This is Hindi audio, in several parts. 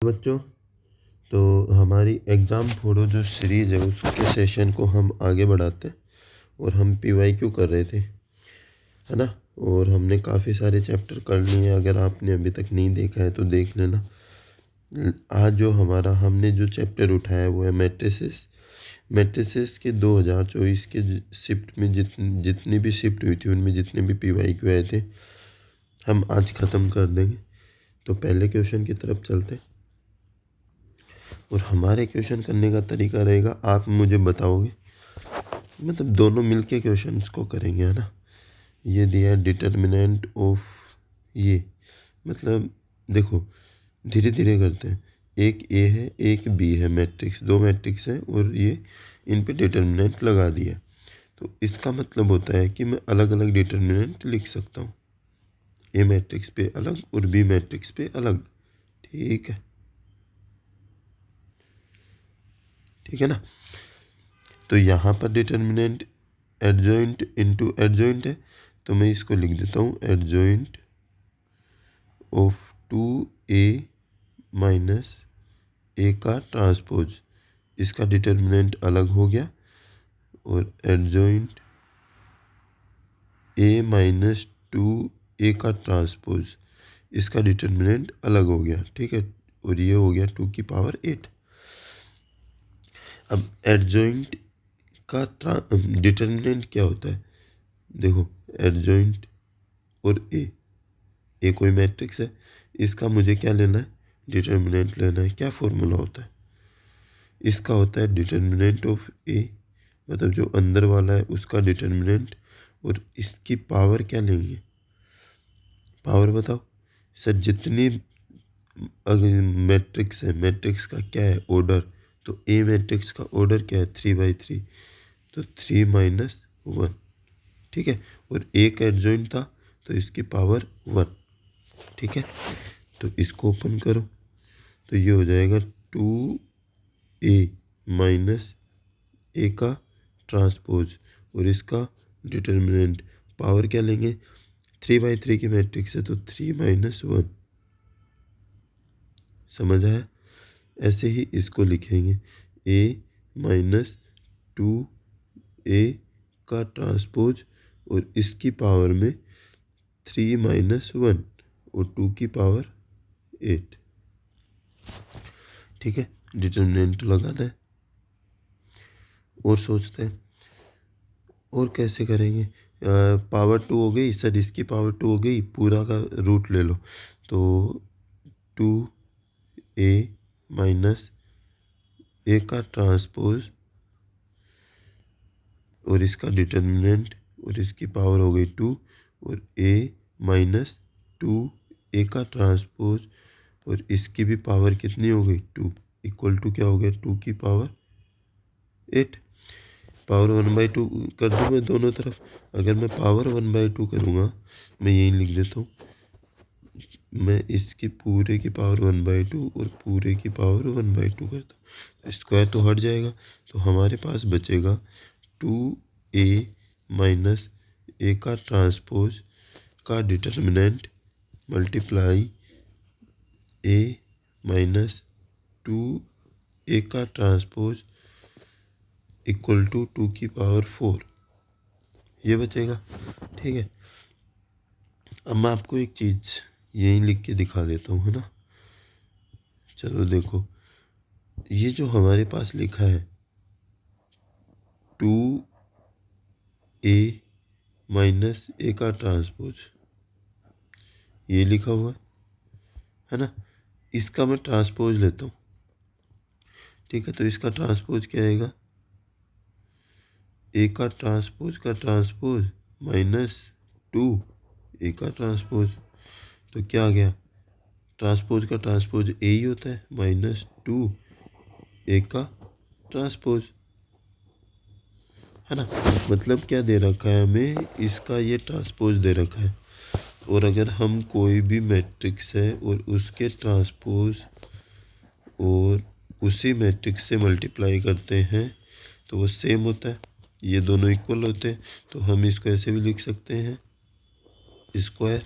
बच्चों, तो हमारी एग्ज़ाम फोड़ो जो सीरीज़ है उसके सेशन को हम आगे बढ़ाते हैं। और हम PYQ कर रहे थे, है ना। और हमने काफ़ी सारे चैप्टर कर लिए हैं। अगर आपने अभी तक नहीं देखा है तो देख लेना। आज जो हमने जो चैप्टर उठाया है वो है मैट्रिसेस। मैट्रिसेस के 2024 के शिफ्ट में जितनी भी शिफ्ट हुई थी उनमें जितने भी PYQ आए थे हम आज ख़त्म कर देंगे। तो पहले क्वेश्चन की तरफ चलते हैं। और हमारे क्वेश्चन करने का तरीका रहेगा, आप मुझे बताओगे, मतलब दोनों मिलके क्वेश्चंस को करेंगे, है ना। ये दिया है डिटर्मिनेंट ऑफ ये, मतलब देखो धीरे धीरे करते हैं। एक ए है एक बी है, मैट्रिक्स, दो मैट्रिक्स है और ये इन पे डिटर्मिनेंट लगा दिया। तो इसका मतलब होता है कि मैं अलग अलग डिटर्मिनेंट लिख सकता हूँ, ए मैट्रिक्स पे अलग और बी मैट्रिक्स पे अलग। ठीक है, ठीक है ना। तो यहाँ पर डिटर्मिनेंट एडजॉइंट इनटू एडजॉइंट है, तो मैं इसको लिख देता हूँ एडजॉइंट ऑफ 2A माइनस ए का ट्रांसपोज। इसका डिटर्मिनेंट अलग हो गया। और एडजॉइंट ए माइनस 2A का ट्रांसपोज, इसका डिटर्मिनेंट अलग हो गया। ठीक है, और ये हो गया 2⁸। अब एडजॉइंट का डिटर्मिनेंट क्या होता है, देखो एडजॉइंट और ए कोई मैट्रिक्स है, इसका मुझे क्या लेना है, डिटर्मिनेंट लेना है। क्या फॉर्मूला होता है इसका, होता है डिटर्मिनेंट ऑफ ए, मतलब जो अंदर वाला है उसका डिटर्मिनेंट, और इसकी पावर क्या लेंगे, पावर बताओ सर। जितनी अगर मैट्रिक्स है, मैट्रिक्स का क्या है ऑर्डर, तो ए मैट्रिक्स का ऑर्डर क्या है 3/3, तो 3 - 1। ठीक है, और एक एडजॉइंट था तो इसकी पावर 1। ठीक है, तो इसको ओपन करो तो ये हो जाएगा 2A माइनस ए का ट्रांसपोज, और इसका डिटर्मिनेंट पावर क्या लेंगे, 3/3 की मैट्रिक्स है तो 3 - 1। समझ आया। ऐसे ही इसको लिखेंगे A माइनस 2A का ट्रांसपोज, और इसकी पावर में 3 - 1 और 2⁸। ठीक है, डिटर्मिनेंट लगाना है। और सोचते हैं और कैसे करेंगे। पावर 2 हो गई सर, इसकी पावर 2 हो गई, पूरा का रूट ले लो, तो 2A माइनस ए का ट्रांसपोज और इसका डिटर्मिनेंट, और इसकी पावर हो गई 2, और A माइनस 2A का ट्रांसपोज, और इसकी भी पावर कितनी हो गई 2, इक्वल टू क्या हो गया 2⁸। पावर 1/2 कर दूँ मैं दोनों तरफ। अगर मैं पावर 1/2 करूँगा, मैं यही लिख देता हूँ, मैं इसकी पूरे की पावर 1/2 और पूरे की पावर 1/2 करता हूँ, स्क्वायर तो हट जाएगा, तो हमारे पास बचेगा 2A माइनस ए का ट्रांसपोज का determinant multiply A minus 2A का ट्रांसपोज इक्वल टू 2⁴। ये बचेगा। ठीक है, अब मैं आपको एक चीज़ यहीं लिख के दिखा देता हूँ, है ना। चलो देखो, ये जो हमारे पास लिखा है 2A माइनस ए का ट्रांसपोज, ये लिखा हुआ है ना। इसका मैं ट्रांसपोज लेता हूँ। ठीक है, तो इसका ट्रांसपोज क्या आएगा, ए का ट्रांसपोज माइनस 2A का ट्रांसपोज, तो क्या आ गया, ट्रांसपोज का ट्रांसपोज ए ही होता है, -2A का ट्रांसपोज, है ना। मतलब क्या दे रखा है हमें, इसका ये ट्रांसपोज दे रखा है। और अगर हम कोई भी मैट्रिक्स है और उसके ट्रांसपोज और उसी मैट्रिक्स से मल्टीप्लाई करते हैं तो वो सेम होता है, ये दोनों इक्वल होते हैं। तो हम इसको ऐसे भी लिख सकते हैं, स्क्वायर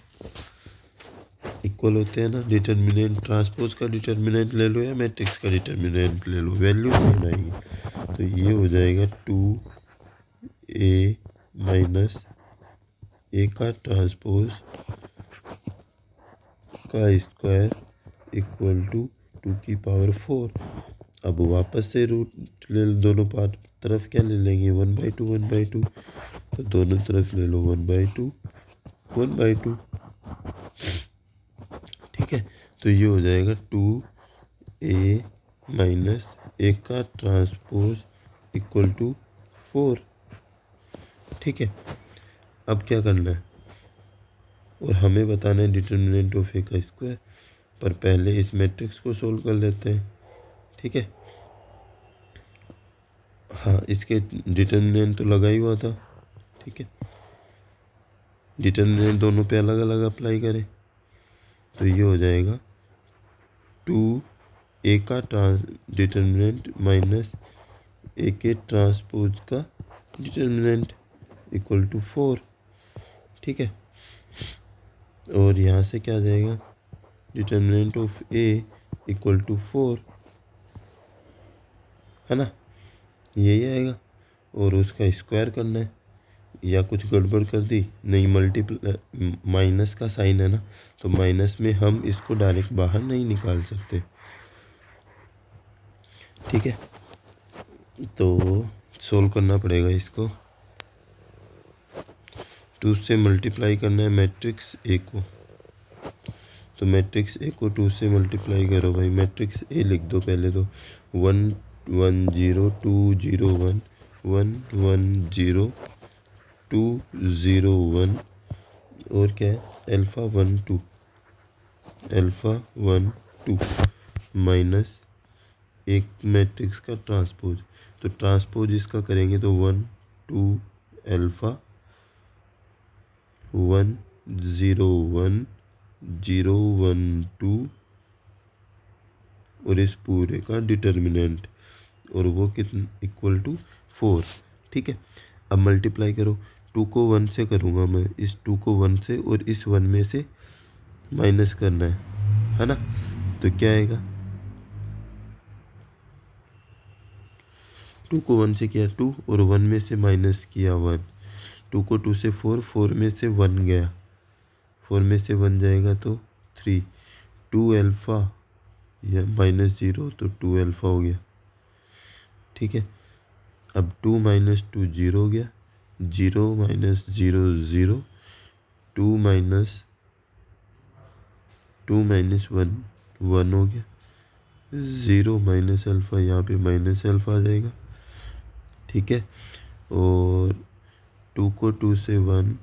इक्वल होते हैं ना। डिटर्मिनेंट ट्रांसपोज का डिटर्मिनेंट ले लो या मैट्रिक्स का डिटर्मिनेंट ले लो, वैल्यू सेम आएगी। तो ये हो जाएगा 2a माइनस ए का ट्रांसपोज का स्क्वायर इक्वल टू 2 की पावर 4। अब वापस से रूट ले, दोनों पार्ट तरफ क्या ले लेंगे, 1/2 1/2। तो दोनों तरफ ले लो 1/2 1/2। ठीक है, तो ये हो जाएगा 2a माइनस ए का ट्रांसपोज इक्वल टू 4। ठीक है, अब क्या करना है, और हमें बताना है डिटर्मिनेंट ऑफ ए का स्क्वायर। पर पहले इस मैट्रिक्स को सोल्व कर लेते हैं। ठीक है, हाँ इसके डिटर्मिनेंट तो लगा ही हुआ था। ठीक है, डिटर्मिनेंट दोनों पे अलग अलग अप्लाई करें। तो ये हो जाएगा 2a का डिटर्मिनेंट माइनस ए के ट्रांसपोज का डिटर्मिनेंट इक्वल टू 4। ठीक है, और यहाँ से क्या आ जाएगा, determinant of A equal to 4, है ना, यही आएगा। और उसका स्क्वायर करना है, या कुछ गड़बड़ कर दी, नहीं मल्टीप्लाई माइनस का साइन है ना, तो माइनस में हम इसको डायरेक्ट बाहर नहीं निकाल सकते। ठीक है, तो सोल्व करना पड़ेगा इसको। 2 से मल्टीप्लाई करना है मैट्रिक्स ए को। तो मैट्रिक्स ए को 2 से मल्टीप्लाई करो भाई। मैट्रिक्स ए लिख दो पहले तो, 1 1 0 2 0 1 1 1 0 2 0 1, और क्या है, अल्फ़ा 1 2 अल्फ़ा 1 2 माइनस एक मैट्रिक्स का ट्रांसपोज। तो ट्रांसपोज इसका करेंगे तो 1 2 अल्फ़ा 1 0 1 0 1 2, और इस पूरे का डिटर्मिनेंट, और वो कितना, इक्वल टू 4। ठीक है, अब मल्टीप्लाई करो। 2 को 1 से करूँगा मैं, इस 2 को 1 से और इस 1 में से माइनस करना है ना। तो क्या आएगा, 2 को 1 से किया 2, और 1 में से माइनस किया 1। 2 को 2 से 4, 4 में से 1 गया, 4 में से 1 जाएगा तो 3। 2 अल्फ़ा या माइनस 0, तो 2 अल्फ़ा हो गया। ठीक है, अब 2 माइनस 2 0 हो गया, 0 माइनस 0 0, 2 माइनस 1 1 हो गया, 0 माइनस अल्फ़ा, यहाँ पे माइनस अल्फ़ा आ जाएगा। ठीक है, और 2 को 2 से 1,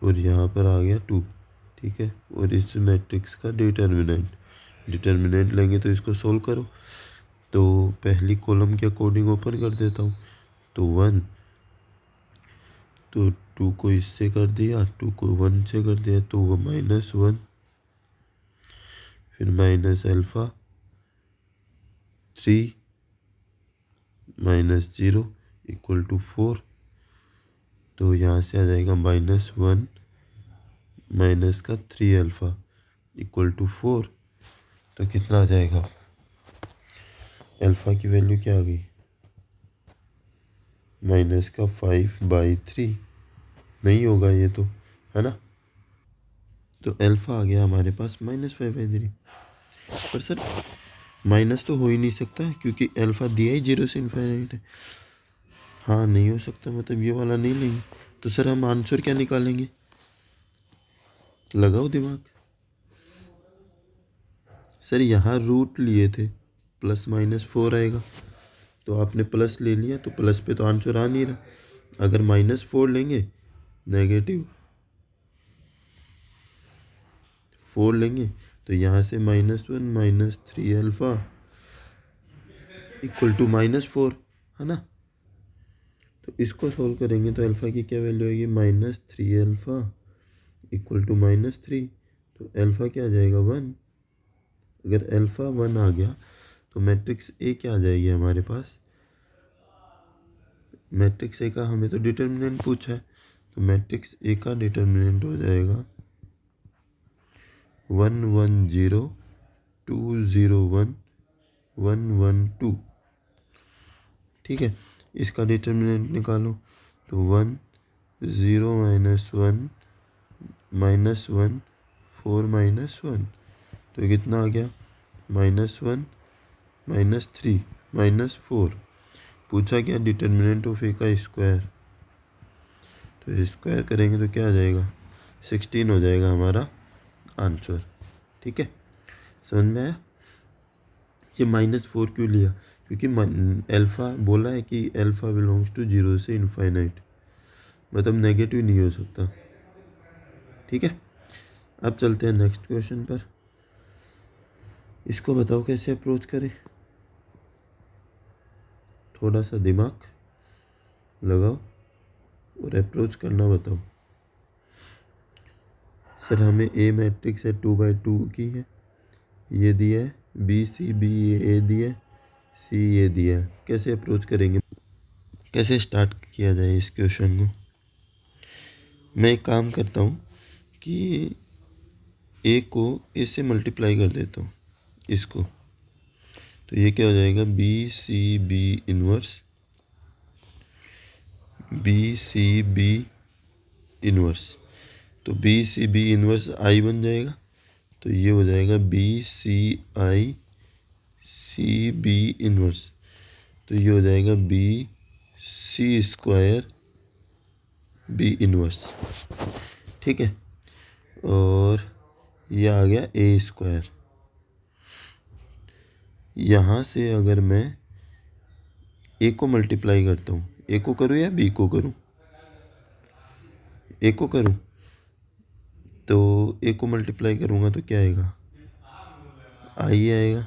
और यहाँ पर आ गया 2। ठीक है, और इस मैट्रिक्स का डिटर्मिनेंट लेंगे तो इसको सोल्व करो। तो पहली कॉलम के अकॉर्डिंग ओपन कर देता हूँ। तो 1, तो 2 को इससे कर दिया, 2 को 1 से कर दिया, तो वो -1, फिर minus alpha 3 minus 0 equal to 4। तो यहाँ से आ जाएगा -1 माइनस का 3 अल्फ़ा इक्वल टू 4। तो कितना आ जाएगा, अल्फ़ा की वैल्यू क्या आ गई, माइनस का 5/3। नहीं होगा ये तो, है ना। तो अल्फ़ा आ गया हमारे पास -5/3। पर सर माइनस तो हो ही नहीं सकता, क्योंकि अल्फ़ा दिया ही 0 से इन्फिनिट है। हाँ नहीं हो सकता, मतलब ये वाला नहीं लेंगे। तो सर हम आंसर क्या निकालेंगे, लगाओ दिमाग। सर यहाँ रूट लिए थे, +-4 आएगा, तो आपने प्लस ले लिया, तो प्लस पे तो आंसर आ नहीं रहा। अगर -4 लेंगे, -4 लेंगे, तो यहाँ से -1 माइनस 3 अल्फ़ा इक्वल टू -4, है ना। तो इसको सोल्व करेंगे तो अल्फ़ा की क्या वैल्यू आएगी, -3 अल्फ़ा इक्वल टू -3। तो अल्फ़ा क्या आ जाएगा, 1। अगर अल्फ़ा 1 आ गया तो मैट्रिक्स ए क्या आ जाएगी हमारे पास, मैट्रिक्स ए का हमें तो डिटर्मिनेंट पूछा है, तो मैट्रिक्स ए का डिटर्मिनेंट हो जाएगा 110 201 112। ठीक है, इसका डिटर्मिनेंट निकालो। तो 1 0 -1 -1 4 -1, तो कितना आ गया? -1 -3 -4। पूछा क्या? डिटर्मिनेंट ऑफ ए का स्क्वायर। तो स्क्वायर करेंगे तो क्या आ जाएगा? 16 हो जाएगा हमारा आंसर। ठीक है, समझ में आया? ये -4 क्यों लिया? क्योंकि अल्फ़ा बोला है कि अल्फ़ा बिलोंग्स टू 0 से इनफाइनाइट, मतलब नेगेटिव नहीं हो सकता। ठीक है, अब चलते हैं नेक्स्ट क्वेश्चन पर। इसको बताओ कैसे अप्रोच करें। थोड़ा सा दिमाग लगाओ और अप्रोच करना बताओ। सर हमें ए मैट्रिक्स है 2/2 की है, ये दिया है, बी सी बी ए दिया है, सी ये दिया है। कैसे अप्रोच करेंगे, कैसे स्टार्ट किया जाए इस क्वेश्चन को? मैं एक काम करता हूँ कि ए को ए से मल्टीप्लाई कर देता हूँ इसको। तो ये क्या हो जाएगा? B C B inverse, B C B inverse. तो B C B inverse I बन जाएगा। तो ये हो जाएगा B C I C B inverse. तो ये हो जाएगा B C square B inverse. ठीक है, और ये आ गया ए स्क्वायर। यहाँ से अगर मैं ए को मल्टीप्लाई करता हूँ, ए को करूँ या बी को करूँ? ए को करूँ। तो ए को मल्टीप्लाई करूँगा तो क्या आएगा? आई आएगा।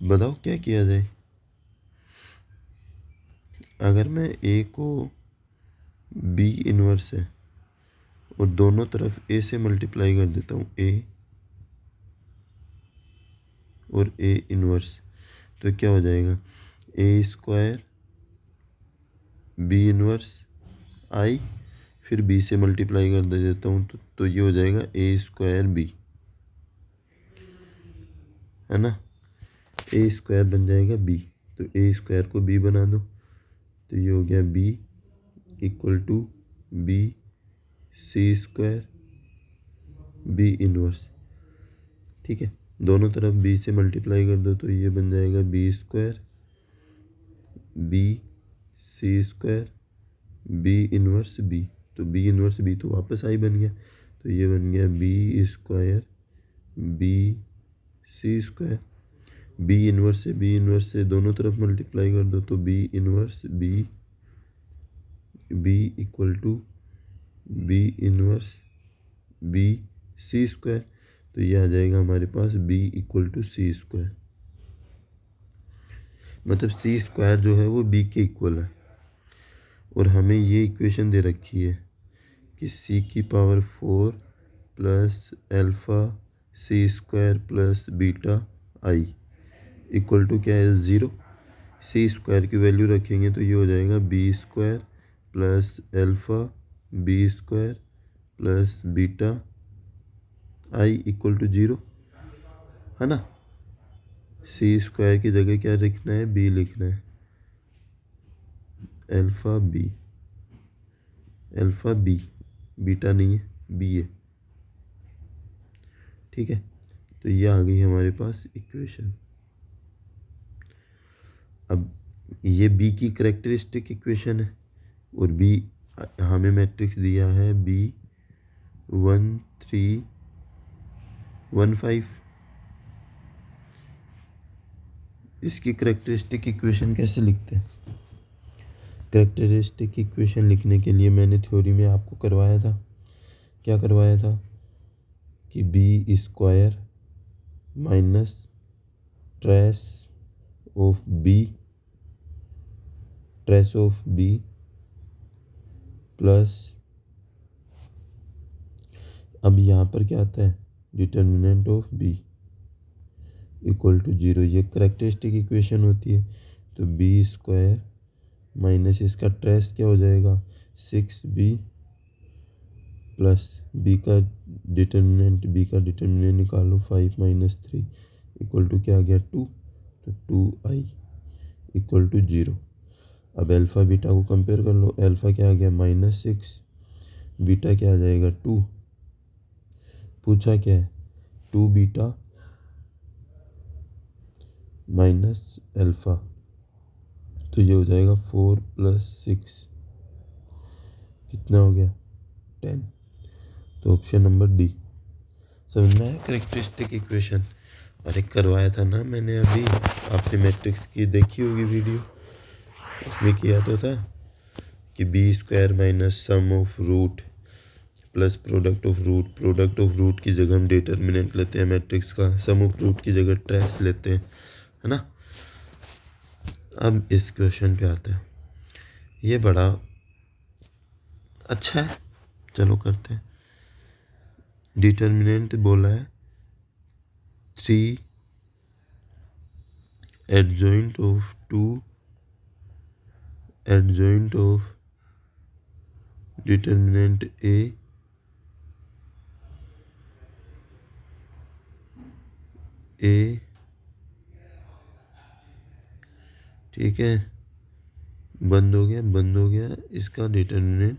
बताओ क्या किया जाए? अगर मैं ए को बी इनवर्स है और दोनों तरफ ए से मल्टीप्लाई कर देता हूँ, ए और ए इनवर्स, तो क्या हो जाएगा? ए स्क्वायर बी इनवर्स आई, फिर बी से मल्टीप्लाई कर दे देता हूँ तो ये हो जाएगा ए स्क्वायर बी, है ना? ए स्क्वायर बन जाएगा बी। तो ए स्क्वायर को बी बना दो, तो ये हो गया B equal to B C square B inverse. ठीक है, दोनों तरफ बी से मल्टीप्लाई कर दो तो ये बन जाएगा B square B C square B inverse B. तो बी इनवर्स बी तो वापस आई बन गया, तो ये बन गया B square B C square. B inverse से दोनों तरफ मल्टीप्लाई कर दो तो B inverse B B equal to B inverse B C square. तो ये आ जाएगा हमारे पास B equal to C square, मतलब सी स्क्वायर जो है वो बी के इक्वल है। और हमें ये इक्वेशन दे रखी है कि सी की power 4 plus alpha C square plus beta I equal to क्या है? 0। सी स्क्वायर की वैल्यू रखेंगे तो ये हो जाएगा B square plus alpha B square plus beta I equal to 0, है ना? सी स्क्वायर की जगह क्या लिखना है? बी लिखना है, अल्फ़ा बी, बीटा नहीं है, बी है। ठीक है, तो ये आ गई हमारे पास इक्वेशन। अब ये बी की करेक्टरिस्टिक इक्वेशन है और बी हमें मैट्रिक्स दिया है बी 1 3 1 5। इसकी करेक्टरिस्टिक इक्वेशन कैसे लिखते हैं? करेक्टरिस्टिक इक्वेशन लिखने के लिए मैंने थ्योरी में आपको करवाया था, क्या करवाया था कि B square minus trace of B plus, अब यहाँ पर क्या आता है? Determinant of B equal to 0। ये करेक्टरिस्टिक इक्वेशन होती है। तो बी स्क्वायर माइनस इसका ट्रेस क्या हो जाएगा? 6b प्लस बी का डिटर्मिनेंट निकालो 5 माइनस 3 इक्वल टू क्या आ गया 2, तो 2i इक्वल टू 0। अब अल्फ़ा बीटा को कंपेयर कर लो, अल्फ़ा क्या आ गया -6, बीटा क्या आ जाएगा 2, पूछा क्या है 2 बीटा माइनस अल्फ़ा, तो ये हो जाएगा 4 + 6 कितना हो गया 10। तो ऑप्शन नंबर डी। समझ में आया करेक्टरिस्टिक इक्वेशन? अरे करवाया था ना मैंने अभी, आपने मैट्रिक्स की देखी होगी वीडियो, उसमें किया तो था कि b² minus sum of root plus product of root की जगह हम डिटर्मिनेंट लेते हैं मैट्रिक्स का, सम ऑफ रूट की जगह ट्रेस लेते हैं, है ना। अब इस क्वेश्चन पे आते हैं, ये बड़ा अच्छा है, चलो करते हैं। डिटर्मिनेंट बोला है 3 adjoint of 2 adjoint of determinant A ठीक है, बंद हो गया इसका डिटर्मिनेंट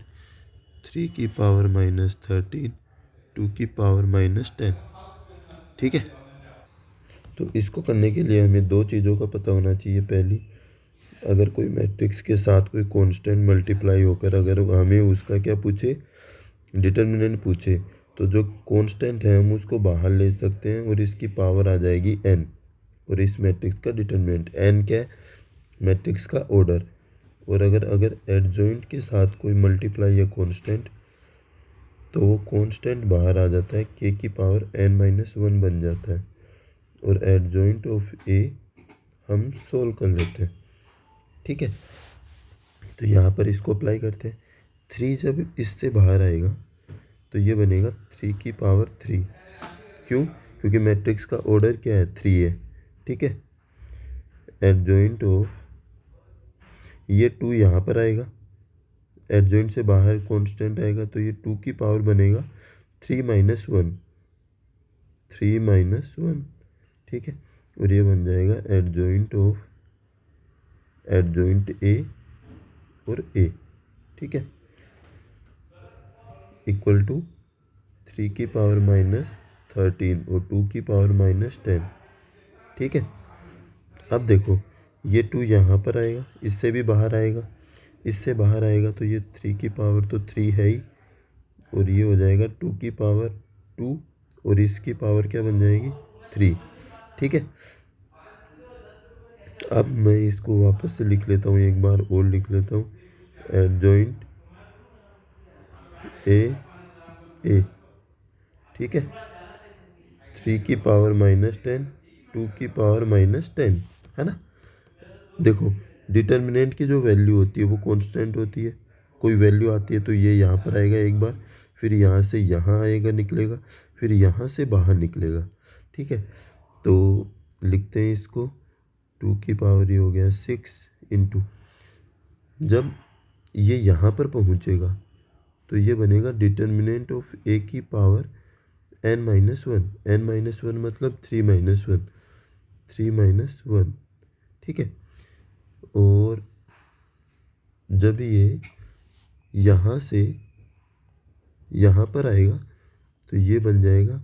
3 की पावर -13 2 की पावर -10, ठीक है। तो इसको करने के लिए हमें दो चीज़ों का पता होना चाहिए। पहली, अगर कोई मैट्रिक्स के साथ कोई कांस्टेंट मल्टीप्लाई होकर अगर हमें उसका क्या पूछे, डिटर्मिनेंट पूछे, तो जो कांस्टेंट है हम उसको बाहर ले सकते हैं और इसकी पावर आ जाएगी n, और इस मैट्रिक्स का डिटर्मिनेंट n क्या है, मैट्रिक्स का ऑर्डर। और अगर एडजॉइंट के साथ कोई मल्टीप्लाई या कांस्टेंट, तो वो कांस्टेंट बाहर आ जाता है, k की पावर n-1 बन जाता है, और एडजॉइंट ऑफ a हम सोल्व कर लेते हैं, ठीक है। तो यहाँ पर इसको अप्लाई करते हैं। 3 जब इससे बाहर आएगा तो ये बनेगा 3 की पावर 3, क्यों, क्योंकि मैट्रिक्स का ऑर्डर क्या है 3 है, ठीक है। एडजॉइंट ऑफ, ये 2 यहाँ पर आएगा, एडजॉइंट से बाहर कांस्टेंट आएगा तो ये 2 की पावर बनेगा 3 - 1, ठीक है। और ये बन जाएगा एडजॉइंट ऑफ एडजॉइंट ए और ए, ठीक है, इक्वल टू 3 की पावर -13 और 2 की पावर -10, ठीक है। अब देखो ये 2 यहाँ पर आएगा, इससे भी बाहर आएगा, इससे बाहर आएगा तो ये 3 की पावर तो 3 है ही, और ये हो जाएगा 2 की पावर 2 और इसकी पावर क्या बन जाएगी 3, ठीक है। अब मैं इसको वापस से लिख लेता हूँ, एक बार और लिख लेता हूँ, एडजॉइंट ए, ठीक है, 3 की पावर -10 2 की पावर -10, है ना। देखो डिटर्मिनेंट की जो वैल्यू होती है वो कांस्टेंट होती है, कोई वैल्यू आती है तो ये यहाँ पर आएगा एक बार, फिर यहाँ से यहाँ आएगा निकलेगा, फिर यहाँ से बाहर निकलेगा, ठीक है। तो लिखते हैं इसको, 2 की पावर ये हो गया 6 इंटू, जब ये यहाँ पर पहुँचेगा तो ये बनेगा डिटर्मिनेंट ऑफ ए की पावर n-1 मतलब 3 - 1, ठीक है। और जब ये यहाँ से यहाँ पर आएगा तो ये बन जाएगा,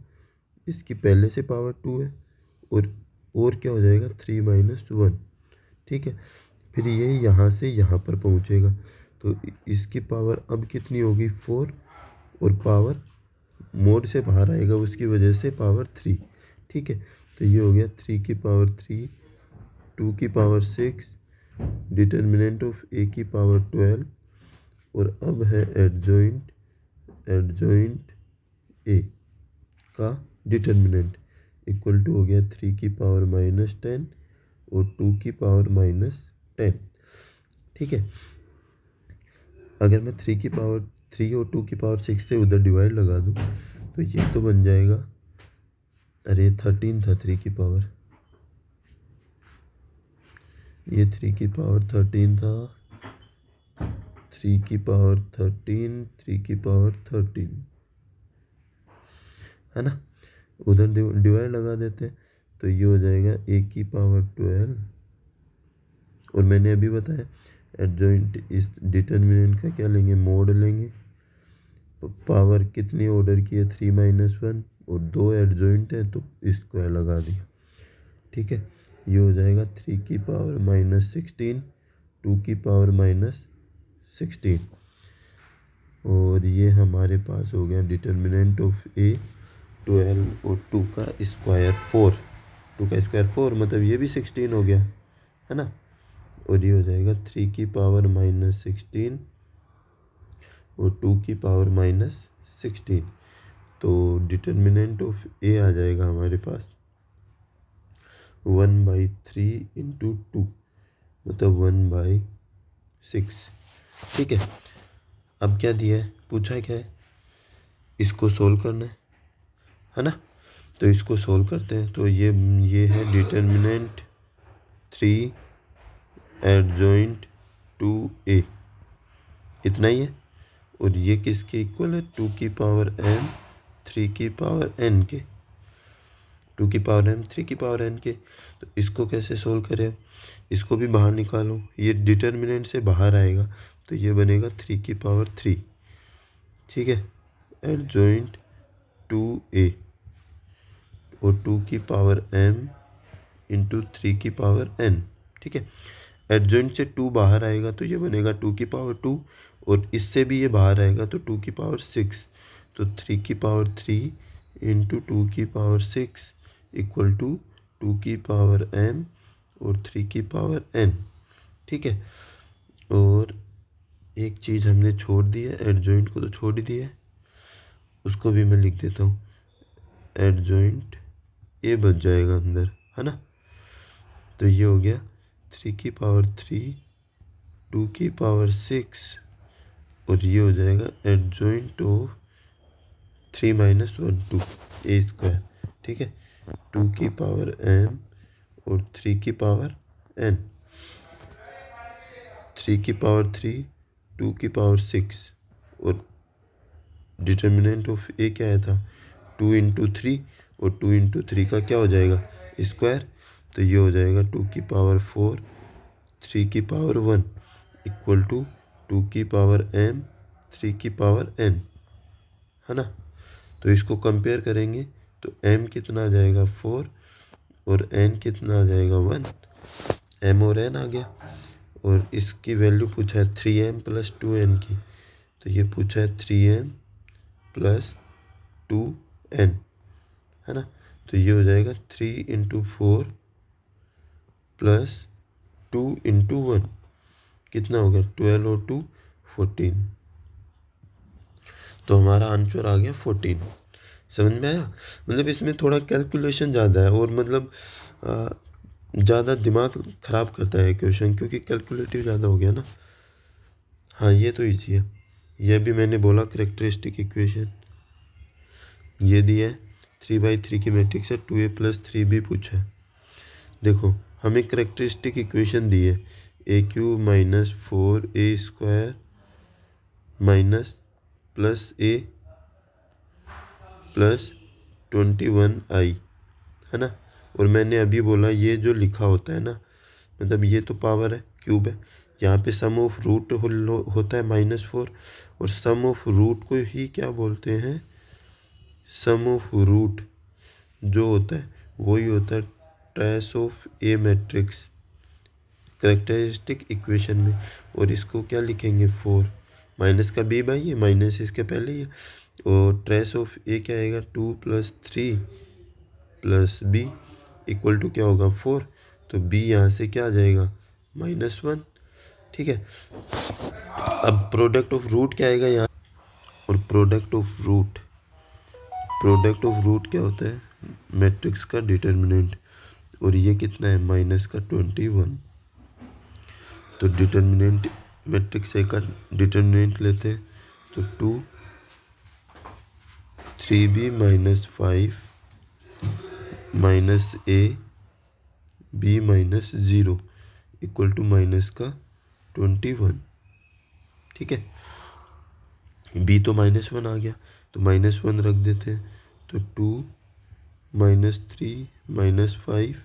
इसकी पहले से पावर 2 है, और क्या हो जाएगा 3 - 1, ठीक है। फिर ये यहाँ से यहाँ पर पहुँचेगा तो इसकी पावर अब कितनी होगी 4, और पावर मोड से बाहर आएगा उसकी वजह से पावर 3, ठीक है। तो ये हो गया 3 की पावर 3 2 की पावर 6 डिटर्मिनेंट ऑफ ए की पावर 12, और अब है एडजॉइंट ए का डिटर्मिनेंट इक्वल टू हो गया 3 की पावर -10 और 2 की पावर -10, ठीक है। अगर मैं 3 की पावर 3 और 2 की पावर 6 से उधर डिवाइड लगा दूँ तो ये तो बन जाएगा, अरे 13 था 3 की पावर, ये 3 की पावर 13 था, 3 की पावर 13 3 की पावर 13, है ना। उधर डिवाइड लगा देते हैं, तो ये हो जाएगा a की पावर 12। और मैंने अभी बताया एडजॉइंट इस डिटर्मिनेंट का क्या लेंगे, मोड लेंगे। पावर कितनी ऑर्डर की है, 3 - 1, और 2 एडजॉइंट है तो स्क्वायर लगा दिया। ठीक है, ये हो जाएगा 3 की पावर -16, 2 की पावर -16। और ये हमारे पास हो गया डिटर्मिनेंट ऑफ a 12 और 2 का स्क्वायर 4। 2 का स्क्वायर 4 मतलब ये भी 16 हो गया, है ना। और ये हो जाएगा 3 की पावर -16 और 2 की पावर -16। तो डिटर्मिनेंट ऑफ a आ जाएगा हमारे पास 1/3 इंटू 2 मतलब 1/6। ठीक है, अब क्या दिया है, पूछा क्या है, इसको सोल्व करना है ना। तो इसको सोल्व करते हैं। तो ये है डिटर्मिनेंट 3 एडजॉइंट 2a, इतना ही है। और ये किसके इक्वल है, 2 की पावर m 3 की पावर n के, 2 की पावर m 3 की पावर n के। तो इसको कैसे सोल्व करें, इसको भी बाहर निकालो, ये डिटर्मिनेंट से बाहर आएगा तो ये बनेगा 3 की पावर 3। ठीक है, एडजॉइंट 2a और 2 की पावर m इंटू 3 की पावर n। ठीक है, एडजॉइंट से 2 बाहर आएगा तो ये बनेगा 2 की पावर 2, और इससे भी ये बाहर आएगा तो 2 की पावर 6। तो 3 की पावर 3 इंटू 2 की पावर 6 इक्वल टू 2 की पावर m और 3 की पावर n। ठीक है, और एक चीज़ हमने छोड़ दी है, एडजॉइंट को तो छोड़ ही दिया है, उसको भी मैं लिख देता हूँ। एडजॉइंट ए बच जाएगा अंदर, है ना। तो ये हो गया 3 की पावर 3 2 की पावर 6, और ये हो जाएगा एडजॉइंट ऑफ 3 - 1 2 ए स्क्वायर। ठीक है, 2 की पावर m और 3 की पावर n, 3 की पावर 3 2 की पावर 6। और डिटर्मिनेंट ऑफ ए क्या आया था, 2 इंटू 3, और 2 इंटू 3 का क्या हो जाएगा, स्क्वायर। तो ये हो जाएगा 2 की पावर 4 3 की पावर 1 इक्वल टू 2 की पावर m 3 की पावर n, है ना। तो इसको कंपेयर करेंगे तो m कितना आ जाएगा 4 और n कितना आ जाएगा 1, m और n आ गया। और इसकी वैल्यू पूछा है 3m + 2n की, तो ये पूछा है 3m + 2n, है ना। तो ये हो जाएगा 3 इंटू 4 प्लस 2 इंटू 1, कितना हो गया 12 और 2 14। तो हमारा आंसर आ गया 14। समझ में आया, मतलब इसमें थोड़ा कैलकुलेशन ज़्यादा है, और मतलब ज़्यादा दिमाग ख़राब करता है क्वेश्चन, क्योंकि कैलकुलेटिव ज़्यादा हो गया ना। हाँ, ये तो इजी है, यह भी मैंने बोला करेक्टरिस्टिक इक्वेशन। ये दिया है 3/3 की मैट्रिक्स है, 2a + 3b पूछा है। देखो हमें करेक्टरिस्टिक इक्वेशन दी है a³ - 4a² minus plus a + 21i, है ना। और मैंने अभी बोला ये जो लिखा होता है ना, मतलब ये तो पावर है, क्यूब है, यहाँ पे सम ऑफ रूट होता है -4, और सम ऑफ रूट को ही क्या बोलते हैं, सम ऑफ रूट जो होता है वही होता है trace of A matrix characteristic equation में। और इसको क्या लिखेंगे 4, माइनस का b बाई है, माइनस इसके पहले ही है, और ट्रेस ऑफ ए क्या आएगा 2 + 3 + b इक्वल टू क्या होगा 4। तो b यहाँ से क्या आ जाएगा -1। ठीक है, अब प्रोडक्ट ऑफ रूट क्या आएगा यहाँ, और प्रोडक्ट ऑफ रूट क्या होता है, मैट्रिक्स का डिटर्मिनेंट, और ये कितना है -21। तो डिटर्मिनेंट मैट्रिक्स ए का डिटर्मिनेंट लेते हैं, तो 2 3b - 5 -a b - 0 equal to -21। ठीक है, b तो -1 आ गया, तो -1 रख देते हैं, तो 2 -3 -5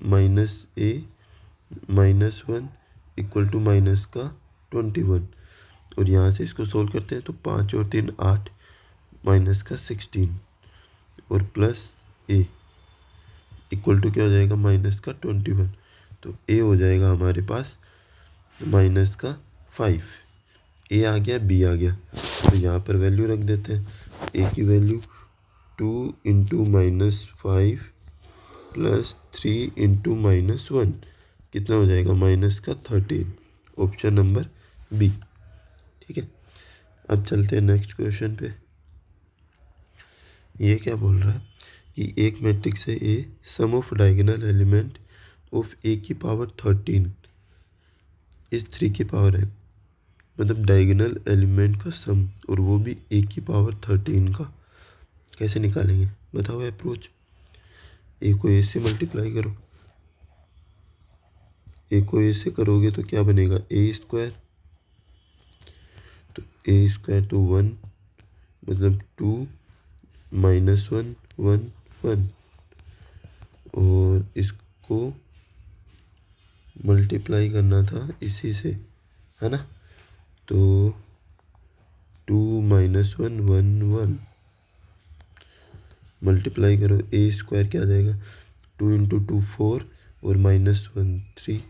-a -1 इक्वल टू माइनस का 21। और यहाँ से इसको सोल्व करते हैं तो 5 और 3 8 माइनस का 16 और प्लस a इक्वल टू क्या हो जाएगा माइनस का 21। तो a हो जाएगा हमारे पास माइनस का 5। a आ गया, b आ गया, तो यहाँ पर वैल्यू रख देते हैं। a की वैल्यू 2 इंटू -5 प्लस 3 इंटू -1 कितना हो जाएगा माइनस का 13। Option number B. ठीक है, अब चलते हैं नेक्स्ट क्वेश्चन पे। ये क्या बोल रहा है कि एक मैट्रिक्स है ए, सम ऑफ डायगोनल एलिमेंट ऑफ ए की पावर 13 इस 3 की पावर है। मतलब डायगोनल एलिमेंट का सम, और वो भी ए की पावर 13 का। कैसे निकालेंगे बताओ अप्रोच। ए को ए से मल्टीप्लाई करो, ए को ए से करोगे तो क्या बनेगा ए स्क्वायर, तो ए स्क्वायर तो 1 मतलब 2 -1 1 1, और इसको मल्टीप्लाई करना था इसी से, है ना। तो 2 -1 1 1 मल्टीप्लाई करो, ए स्क्वायर क्या आ जाएगा 2 इंटू 2 4 और -1 3।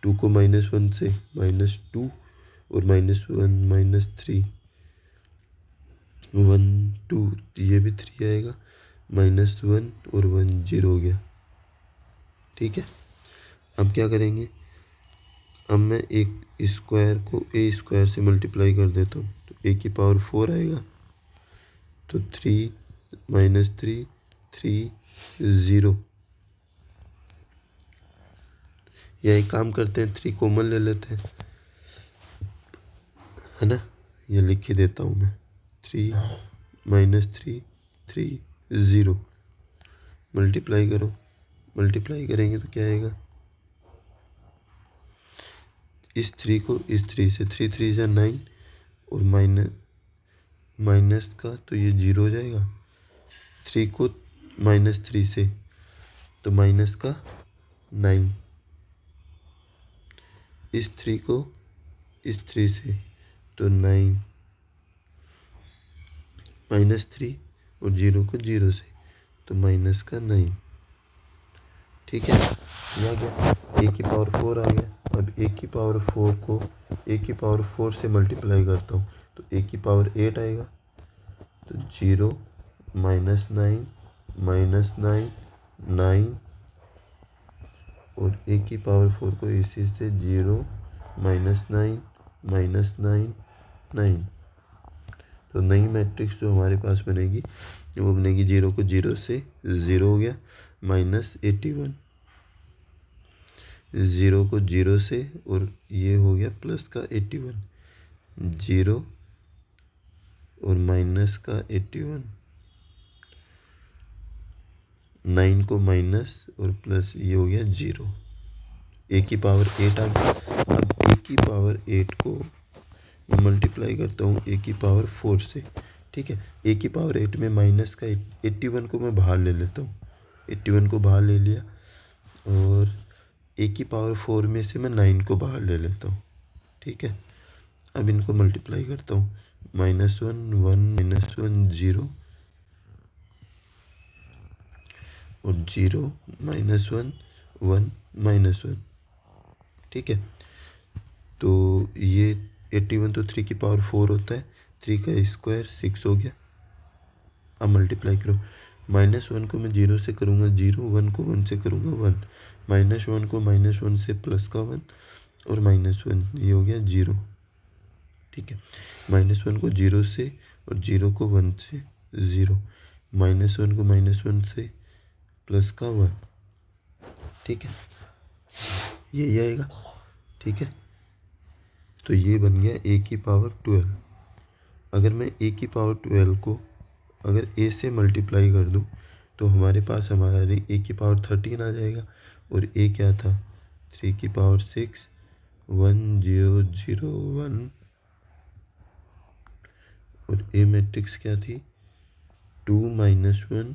2 को -1 से -2 और -1 -3 1 2, ये भी 3 आएगा, -1 और 1 0 हो गया। ठीक है, अब क्या करेंगे, अब मैं एक स्क्वायर को ए स्क्वायर से मल्टीप्लाई कर देता हूँ, तो ए की पावर 4 आएगा, तो 3 -3 3 0। या एक काम करते हैं 3 कॉमन ले लेते हैं, है ना। ये लिख ही देता हूँ मैं, 3 -3 3 0 मल्टीप्लाई करो। मल्टीप्लाई करेंगे तो क्या आएगा, इस 3 को इस 3 से, 3 3 से 9 और माइनस का तो ये 0 हो जाएगा। 3 को -3 से तो माइनस का 9, इस 3 को इस 3 से तो 9 -3 और 0 को 0 से तो माइनस का 9। ठीक है, ये आ गया, ए की पावर 4 आ गया। अब ए की पावर 4 को ए की पावर 4 से मल्टीप्लाई करता हूँ तो ए की पावर 8 आएगा, तो 0 -9 -9 9 और ए की पावर 4 को इसी से 0 -9 -9 9। तो नई मैट्रिक्स जो हमारे पास बनेगी वो बनेगी 0 को 0 से 0 हो गया -81, 0 को 0 से और ये हो गया प्लस का 81, 0 और माइनस का 81, 9 को माइनस और प्लस ये हो गया 0। ए की पावर 8 आ गया। अब ए की पावर 8 को मैं मल्टीप्लाई करता हूँ ए की पावर 4 से। ठीक है, ए की पावर 8 में माइनस का 81 को मैं बाहर ले लेता हूँ, 81 को बाहर ले लिया, और ए की पावर 4 में से मैं 9 को बाहर ले लेता हूँ। ठीक है, अब इनको मल्टीप्लाई करता हूँ, -1 1 -1 0 और 0 -1 1 -1। ठीक है, तो ये 81 तो 3 की पावर 4 होता है, 3 का स्क्वायर 6 हो गया। अब मल्टीप्लाई करो, -1 को मैं 0 से करूँगा 0, 1 को 1 से करूँगा 1, -1 को -1 से प्लस का 1 और -1, ये हो गया 0। ठीक है, -1 को 0 से और 0 को 1 से 0, -1 को -1 से प्लस का 1। ठीक है, यही आएगा। ठीक है, तो ये बन गया ए की पावर 12। अगर मैं ए की पावर 12 को अगर ए से मल्टीप्लाई कर दूं तो हमारे पास हमारी ए की पावर 13 आ जाएगा, और ए क्या था 3 की पावर 6 1 0 0 1, और ए मैट्रिक्स क्या थी 2 माइनस 1,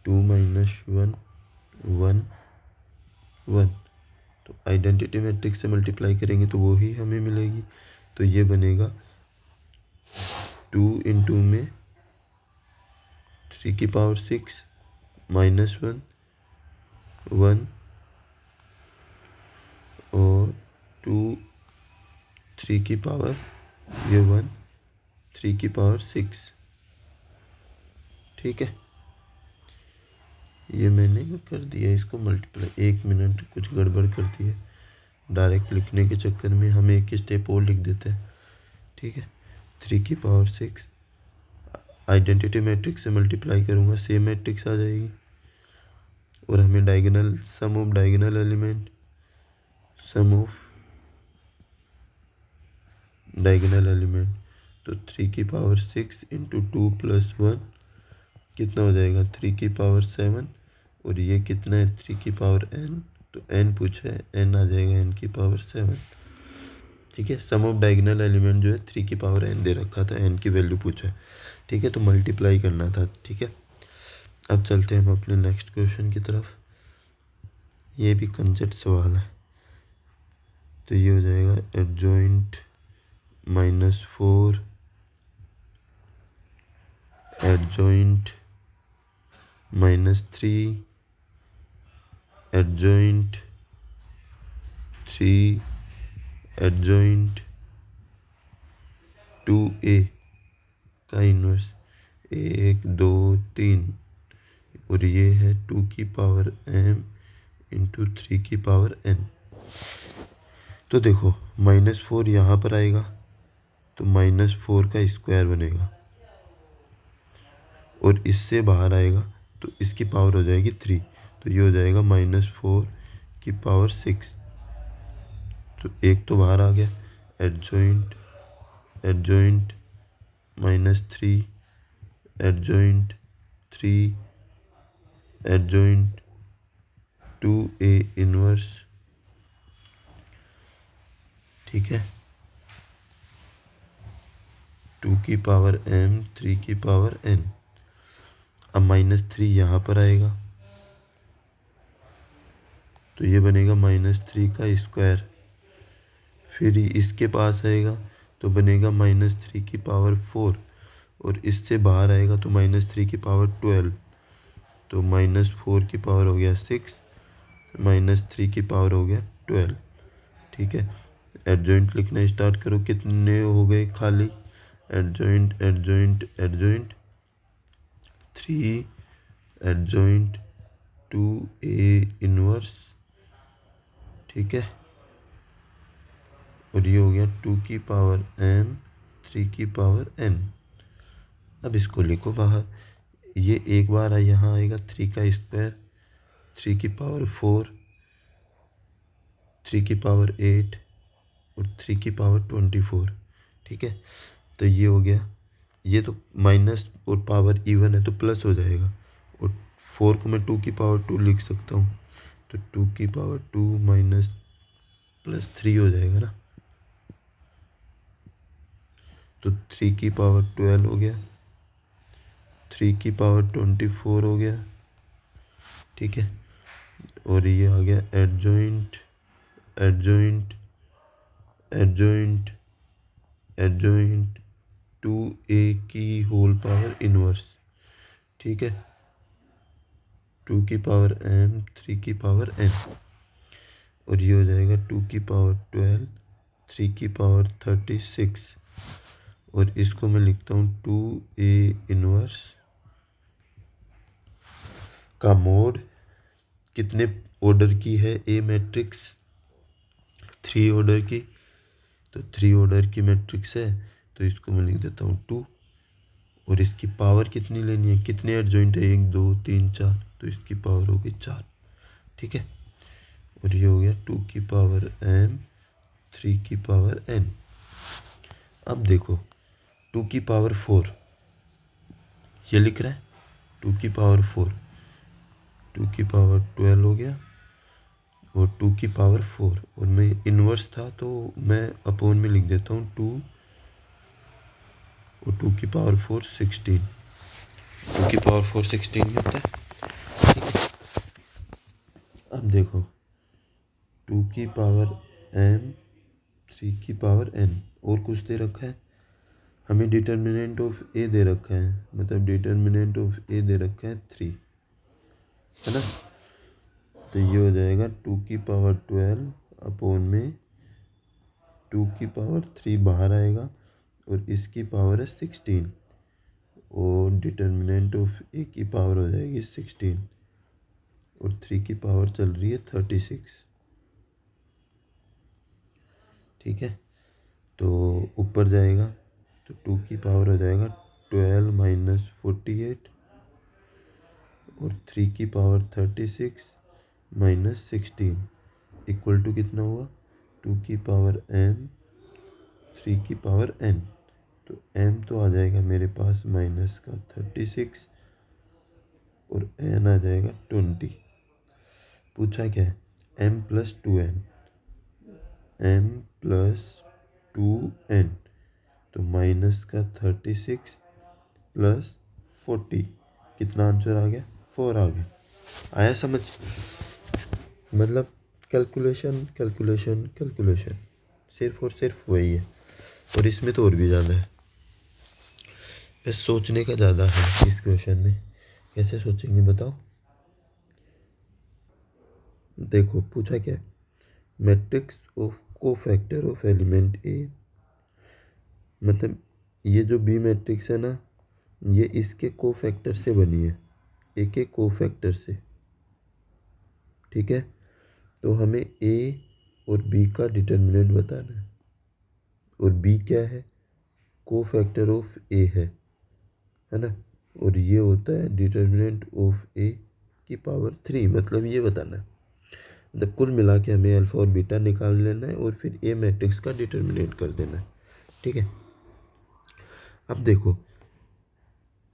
2 माइनस 1, 1, 1। तो आइडेंटिटी मैट्रिक्स से मल्टीप्लाई करेंगे तो वो ही हमें मिलेगी। तो ये बनेगा 2 इंटू में 3 की पावर 6 माइनस 1, 1 और 2 3 की पावर ये 1, 3 की पावर 6। ठीक है, ये मैंने कर दिया इसको मल्टीप्लाई। 1 मिनट, कुछ गड़बड़ कर दी है, डायरेक्ट लिखने के चक्कर में हम एक स्टेप और लिख देते हैं। ठीक है, 3 की पावर 6 आइडेंटिटी मैट्रिक्स से मल्टीप्लाई करूँगा, सेम मैट्रिक्स आ जाएगी। और हमें diagonal sum of diagonal element, sum of diagonal element, तो 3 की पावर 6 इंटू 2 प्लस 1 कितना हो जाएगा 3 की पावर 7। और ये कितना है 3 की पावर n, तो n पूछा है, n आ जाएगा n की पावर 7। ठीक है, सम ऑफ डायगोनल एलिमेंट जो है 3 की पावर n दे रखा था, n की वैल्यू पूछा है। ठीक है, तो मल्टीप्लाई करना था। ठीक है, अब चलते हैं हम अपने नेक्स्ट क्वेश्चन की तरफ। ये भी कंसेप्ट सवाल है। तो ये हो जाएगा adjoint -4 adjoint -3 adjoint 3 adjoint 2a का इन्वर्स 1 2 3। और ये है 2 की पावर m इंटू 3 की पावर n। तो देखो -4 यहाँ पर आएगा तो -4 का स्क्वायर बनेगा, और इससे बाहर आएगा तो इसकी पावर हो जाएगी 3। तो ये हो जाएगा -4 की पावर 6। तो एक तो बाहर आ गया, adjoint adjoint -3 adjoint 3 adjoint 2a inverse. ठीक है, 2 की पावर m 3 की पावर n। अब -3 यहाँ पर आएगा तो ये बनेगा -3 का स्क्वायर। फिर इसके पास आएगा तो बनेगा -3 की पावर 4, और इससे बाहर आएगा तो -3 की पावर 12। तो -4 की पावर हो गया 6, -3 की पावर हो गया 12। ठीक है, एडजॉइंट लिखना स्टार्ट करो। कितने हो गए खाली, adjoint adjoint adjoint 3 adjoint 2a inverse. ठीक है, और ये हो गया 2 की पावर m 3 की पावर n। अब इसको लिखो बाहर। ये एक बार यहाँ आएगा 3 का स्क्वायर, 3 की पावर 4, 3 की पावर 8 और 3 की पावर 24। ठीक है, तो ये हो गया। ये तो माइनस और पावर इवन है तो प्लस हो जाएगा, और 4 को मैं 2 की पावर 2 लिख सकता हूँ। तो 2 की पावर 2 माइनस प्लस 3 हो जाएगा ना। तो 3 की पावर 12 हो गया, 3 की पावर 24 हो गया। ठीक है, और ये आ गया adjoint adjoint adjoint adjoint 2a की होल पावर इनवर्स। ठीक है, 2 की पावर m 3 की पावर n। और ये हो जाएगा 2 की पावर 12 3 की पावर 36। और इसको मैं लिखता हूँ 2a इनवर्स का मोड। कितने ऑर्डर की है ए मैट्रिक्स, 3 ऑर्डर की। तो 3 ऑर्डर की मैट्रिक्स है तो इसको मैं लिख देता हूँ 2। और इसकी पावर कितनी लेनी है, कितने एडजॉइंट है 1 2 3 4, तो इसकी पावर होगी 4। ठीक है, और ये हो गया 2 की पावर m 3 की पावर n। अब देखो 2 की पावर 4 ये लिख रहा है, 2 की पावर 4, 2 की पावर 12 हो गया, और 2 की पावर 4। और मैं इन्वर्स था तो मैं अपोन में लिख देता हूँ 2 और 2 की पावर 4 16, 2 की पावर 4 16 में होता है। अब देखो 2 की पावर m 3 की पावर n और कुछ दे रखा है, हमें डिटर्मिनेंट ऑफ ए दे रखा है, मतलब डिटर्मिनेंट ऑफ ए दे रखा है 3, है ना। तो ये हो जाएगा 2 की पावर 12 अपॉन में 2 की पावर 3 बाहर आएगा और इसकी पावर है 16 और डिटर्मिनेंट ऑफ ए की पावर हो जाएगी 16 और 3 की पावर चल रही है 36। ठीक है, तो ऊपर जाएगा तो 2 की पावर हो जाएगा 12 माइनस 48 और 3 की पावर 36 माइनस 16 इक्वल टू कितना हुआ 2 की पावर m 3 की पावर n। तो m तो आ जाएगा मेरे पास माइनस का 36 और n आ जाएगा 20। पूछा क्या है m plus 2n, m plus 2n, तो माइनस का 36 प्लस 40, कितना आंसर आ गया 4 आ गया। आया समझ, मतलब कैलकुलेशन कैलकुलेशन कैलकुलेशन सिर्फ और सिर्फ वही है, और इसमें तो और भी ज़्यादा है, बस सोचने का ज़्यादा है इस क्वेश्चन में। कैसे सोचेंगे बताओ। देखो पूछा क्या है, matrix of cofactor of element A, मतलब ये जो बी मैट्रिक्स है ना, ये इसके कोफैक्टर से बनी है, ए के कोफैक्टर से। ठीक है, तो हमें ए और बी का डिटर्मिनेंट बताना है, और बी क्या है कोफैक्टर ऑफ ए है ना, और ये होता है डिटर्मिनेंट ऑफ ए की पावर 3, मतलब ये बताना है। मतलब कुल मिला के हमें अल्फ़ा और बीटा निकाल लेना है और फिर ए मैट्रिक्स का डिटर्मिनेंट कर देना है। ठीक है, अब देखो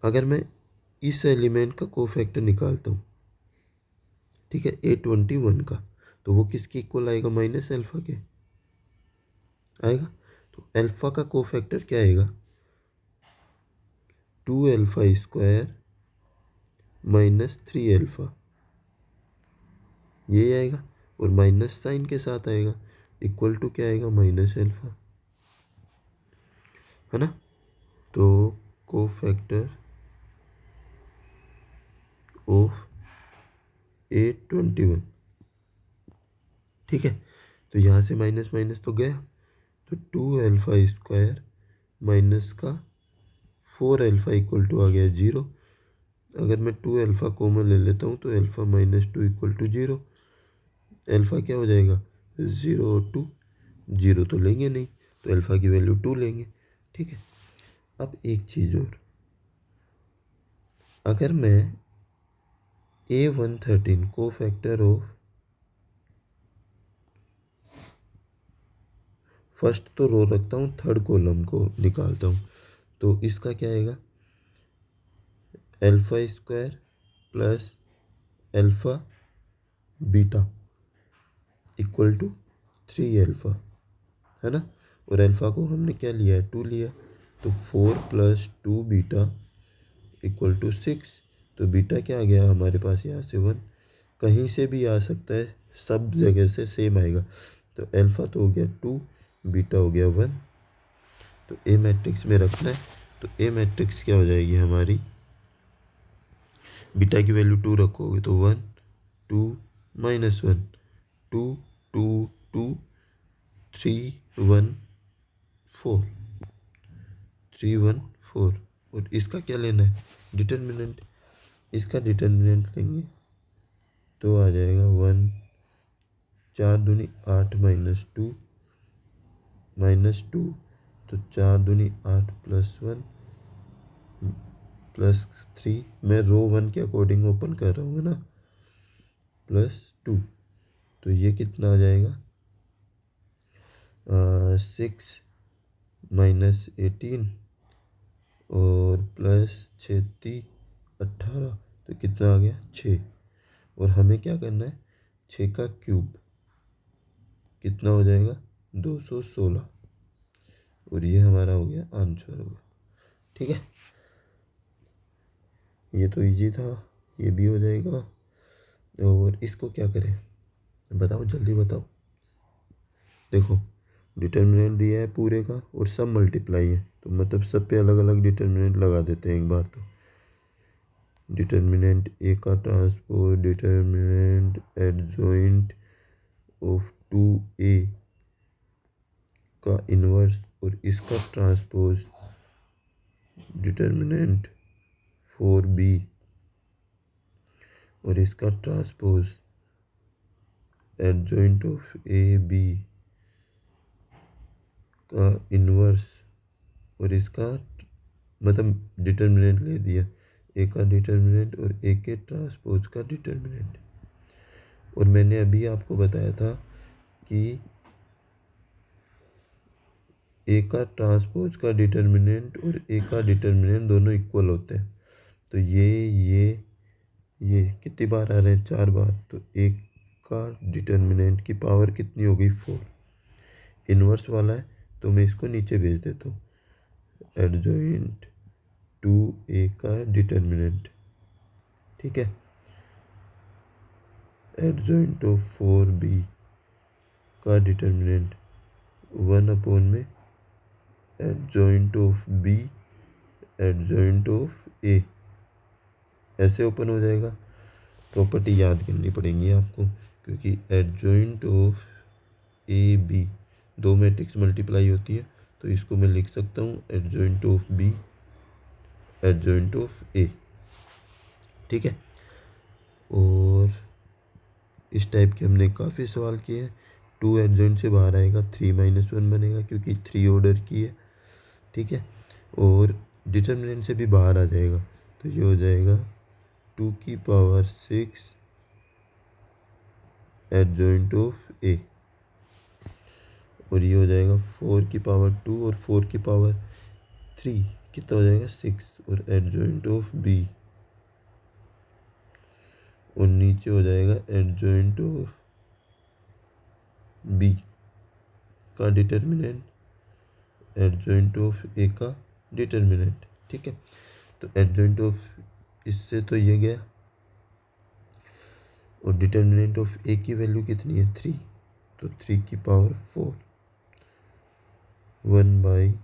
अगर मैं इस एलिमेंट का कोफैक्टर निकालता हूँ, ठीक है A21 का, तो वो किसके इक्वल आएगा माइनस अल्फ़ा के आएगा। तो अल्फ़ा का कोफैक्टर क्या आएगा 2 अल्फ़ा² माइनस 3 अल्फ़ा, ये आएगा, और माइनस साइन के साथ आएगा, इक्वल टू क्या आएगा माइनस अल्फ़ा, है ना। तो कोफैक्टर ऑफ A21, ठीक है, तो यहाँ से माइनस माइनस तो गया, तो 2 अल्फ़ा² माइनस का 4 अल्फ़ा इक्वल टू आ गया 0। अगर मैं 2 अल्फ़ा कॉमन ले लेता हूँ तो alpha minus 2 equal to 0, alpha क्या हो जाएगा 0 और 2, 0 तो लेंगे नहीं, तो अल्फ़ा की वैल्यू 2 लेंगे। ठीक है, अब एक चीज़ और, अगर मैं A113 कोफैक्टर ऑफ, फर्स्ट तो रो रखता हूँ, थर्ड कॉलम को निकालता हूँ, तो इसका क्या आएगा अल्फ़ा² plus alpha beta equal to 3 alpha, है ना, और अल्फ़ा को हमने क्या लिया है 2 लिया, तो 4 प्लस 2 बीटा इक्वल टू 6। तो बीटा क्या आ गया हमारे पास यहाँ से 1, कहीं से भी आ सकता है, सब जगह से सेम आएगा। तो अल्फ़ा तो हो गया 2, बीटा हो गया 1, तो ए मैट्रिक्स में रखना है, तो ए मैट्रिक्स क्या हो जाएगी हमारी, बीटा की वैल्यू 2 रखोगे तो 1 2 माइनस 1 2 2 2 3 1 4 3 1 4, और इसका क्या लेना है डिटर्मिनेंट, इसका डिटर्मिनेंट लेंगे तो आ जाएगा 1 4 दूनी 8 माइनस 2, तो 4 दूनी 8 प्लस 1 प्लस 3, मैं रो 1 के अकॉर्डिंग ओपन कर रहा हूँ ना, प्लस 2, तो ये कितना आ जाएगा 6 माइनस 18 और प्लस 18, तो कितना आ गया 6, और हमें क्या करना है 6 का क्यूब कितना हो जाएगा 216, और ये हमारा हो गया आंसर हो गया। ठीक है, ये तो इजी था, ये भी हो जाएगा। और इसको क्या करें, बताओ जल्दी बताओ। देखो डिटर्मिनेंट दिया है पूरे का और सब मल्टीप्लाई है, तो मतलब सब पे अलग अलग डिटर्मिनेंट लगा देते हैं एक बार। तो डिटर्मिनेंट ए का transpose determinant adjoint of 2a का इन्वर्स और इसका ट्रांसपोज डिटर्मिनेंट 4b और इसका transpose adjoint of A B का इन्वर्स और इसका मतलब डिटर्मिनेंट ले दिया, ए का डिटर्मिनेंट और ए के ट्रांसपोज का डिटर्मिनेंट। और मैंने अभी आपको बताया था कि ए का ट्रांसपोज का डिटर्मिनेंट और ए का डिटर्मिनेंट दोनों इक्वल होते हैं। तो ये कितनी बार आ रहे हैं, 4 बार। तो ए का डिटर्मिनेंट की पावर कितनी हो गई, 4। इन्वर्स वाला है तो मैं इसको नीचे भेज देता हूँ, एडजॉइंट 2a का डिटर्मिनेंट, ठीक है, एडजॉइंट ऑफ 4b का डिटर्मिनेंट 1 में adjoint of b adjoint of a, ऐसे ओपन हो जाएगा। प्रॉपर्टी याद करनी पड़ेंगी आपको, क्योंकि एडजॉइंट ऑफ ए बी, दो मैट्रिक्स मल्टीप्लाई होती है, तो इसको मैं लिख सकता हूँ adjoint of B adjoint of A, ठीक है। और इस टाइप के हमने काफ़ी सवाल किए हैं। 2 एडजॉइंट से बाहर आएगा, 3 - 1 बनेगा क्योंकि 3 ऑर्डर की है, ठीक है। और डिटर्मिनेंट से भी बाहर आ जाएगा, तो ये हो जाएगा 2⁶ एडजॉइंट ऑफ ए, और ये हो जाएगा 4⁻2 और 4⁻3 कितना हो जाएगा, 6 और एडजॉइंट ऑफ बी, और नीचे हो जाएगा एडजॉइंट ऑफ बी का डिटर्मिनेंट एडजॉइंट ऑफ ए का डिटर्मिनेंट, ठीक है। तो एडजॉइंट ऑफ इससे तो ये गया, और डिटर्मिनेंट ऑफ ए की वैल्यू कितनी है, 3, तो 3⁴ 1/2⁶,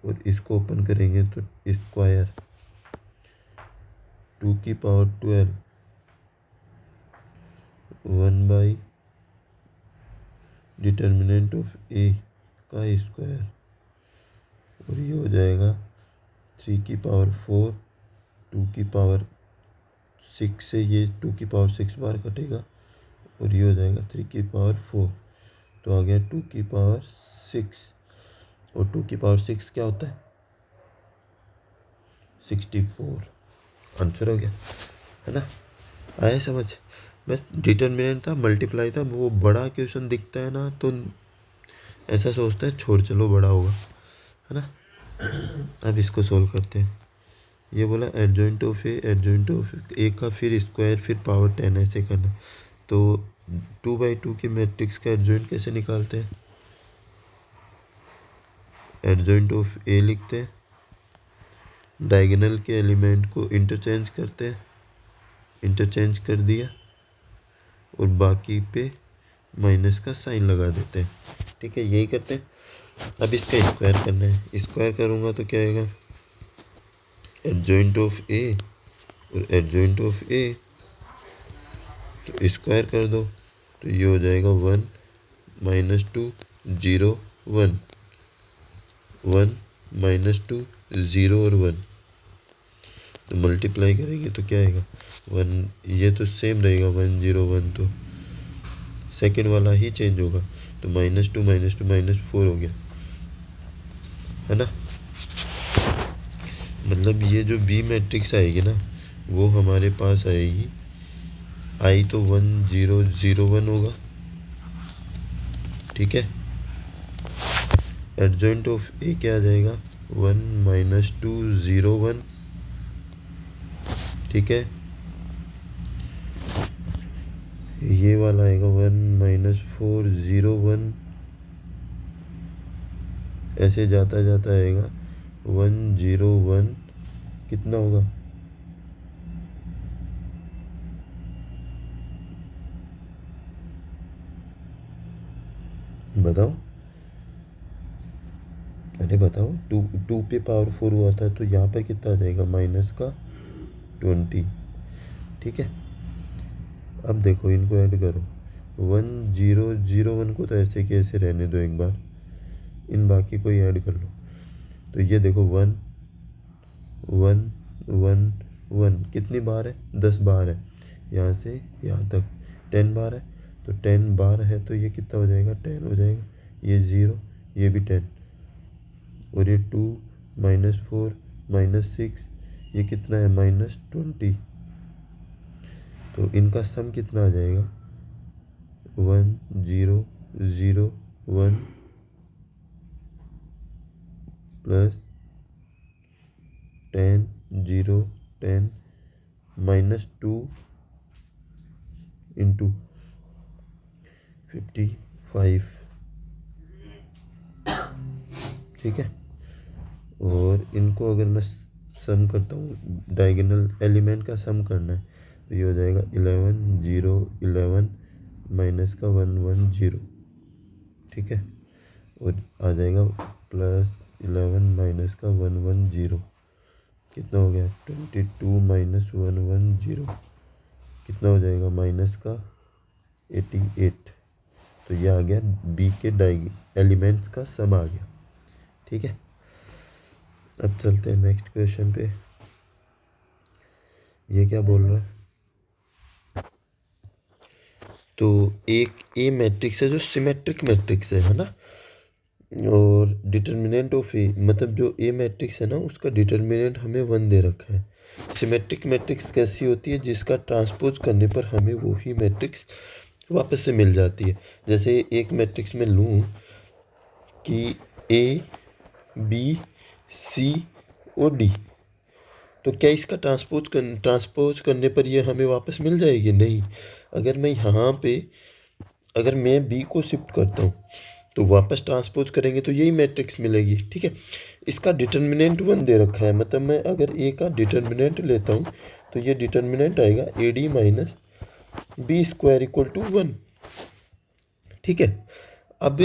और इसको ओपन करेंगे तो स्क्वायर 2⁻12 1 डिटर्मिनेंट ऑफ ए का स्क्वायर, और ये हो जाएगा 3⁴ 2⁶ से ये 2⁶ बार कटेगा, और ये हो जाएगा 3⁴, तो आ गया 2⁶, और 2⁶ क्या होता है, 64, आंसर हो गया, है ना। आया समझ, बस डिटर्मिनेंट था, मल्टीप्लाई था। वो बड़ा क्वेश्चन दिखता है ना तो ऐसा सोचते हैं छोड़ चलो बड़ा होगा, है ना। अब इसको सोल्व करते हैं। ये बोला एडजॉइंट ऑफ ए का फिर स्क्वायर फिर पावर 10 ऐसे करना। तो 2/2 के मैट्रिक्स का एडजॉइंट कैसे निकालते हैं, एडजॉइंट ऑफ ए लिखते हैं, डायगोनल के एलिमेंट को इंटरचेंज करते हैं, इंटरचेंज कर दिया, और बाकी पे माइनस का साइन लगा देते हैं, ठीक है, यही करते हैं। अब इसका स्क्वायर करना है, स्क्वायर करूँगा तो क्या आएगा, एडजॉइंट ऑफ ए और एडजॉइंट ऑफ ए, तो स्क्वायर कर दो, तो ये हो जाएगा 1 - 2 0 1 1 - 2 0 और 1, तो मल्टीप्लाई करेंगे तो क्या आएगा 1, ये तो सेम रहेगा 1 0 1, तो सेकेंड वाला ही चेंज होगा, तो -2 - 2 -4 हो गया, है ना। मतलब ये जो बी मैट्रिक्स आएगी ना वो हमारे पास आएगी, आई तो 1 0 0 1 होगा, ठीक है। एडजॉइंट ऑफ ए क्या आ जाएगा 1 - 2 0 1, ठीक है। ये वाला आएगा 1 - 4 0 1, ऐसे जाता जाता आएगा 101, कितना होगा? बताओ, अरे बताओ। टू टू पे पावर 4 हुआ था, तो यहाँ पर कितना आ जाएगा? -20। ठीक है, अब देखो इनको ऐड करो। 1001 को तो ऐसे कैसे रहने दो एक बार, इन बाकी को ही ऐड कर लो। तो ये देखो 1 1 1 1 कितनी बार है? 10 बार है। यहाँ से यहाँ तक 10 बार है, तो 10 बार है तो ये कितना हो जाएगा? 10 हो जाएगा। ये 0, ये भी 10, और ये 2 -4 -6, ये कितना है? -20। तो इनका सम कितना आ जाएगा? 1001 प्लस 10 0 10 -2 इंटू 55। ठीक है, और इनको अगर मैं सम करता हूँ, डायगोनल एलिमेंट का सम करना है, तो ये हो जाएगा 11 0 11 माइनस का 1 1 0। ठीक है, और आ जाएगा +11 माइनस का 1 1 0, कितना हो गया? 22 माइनस 1 1 0, कितना हो जाएगा? माइनस का 88। तो ये आ गया बी के एलिमेंट्स का सम आ गया। ठीक है, अब चलते हैं नेक्स्ट क्वेश्चन पे। ये क्या बोल रहा है? तो एक ए मैट्रिक्स है जो सिमेट्रिक मैट्रिक्स है ना, और डिटर्मिनेंट ऑफ ए, मतलब जो ए मैट्रिक्स है ना उसका डिटर्मिनेंट हमें 1 दे रखा है। सिमेट्रिक मैट्रिक्स कैसी होती है? जिसका ट्रांसपोज करने पर हमें वो ही मैट्रिक्स वापस से मिल जाती है। जैसे एक मैट्रिक्स में लूँ कि ए बी सी और डी, तो क्या इसका ट्रांसपोज करने पर ये हमें वापस मिल जाएगी? नहीं। अगर मैं यहाँ पे अगर मैं बी को शिफ्ट करता हूँ तो वापस ट्रांसपोज करेंगे तो यही मैट्रिक्स मिलेगी। ठीक है, इसका डिटर्मिनेंट 1 दे रखा है, मतलब मैं अगर ए का डिटर्मिनेंट लेता हूँ तो ये डिटर्मिनेंट आएगा AD माइनस B² = 1। ठीक है, अब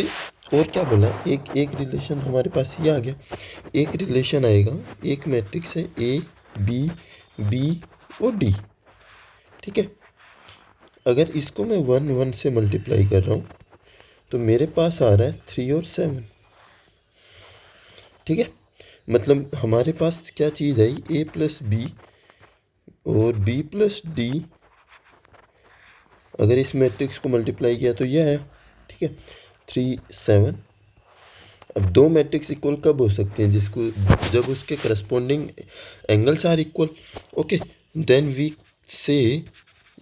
और क्या बोला? एक रिलेशन हमारे पास ये आ गया। एक रिलेशन आएगा, एक मैट्रिक्स है A B B और D। ठीक है, अगर इसको मैं 1 1 से मल्टीप्लाई कर रहा हूँ तो मेरे पास आ रहा है 3 और 7। ठीक है, मतलब हमारे पास क्या चीज़ आई? A + B और B + D। अगर इस मैट्रिक्स को मल्टीप्लाई किया तो यह है। ठीक है, 3 7। अब दो मैट्रिक्स इक्वल कब हो सकते हैं? जिसको जब उसके corresponding angles are equal. Okay, then we say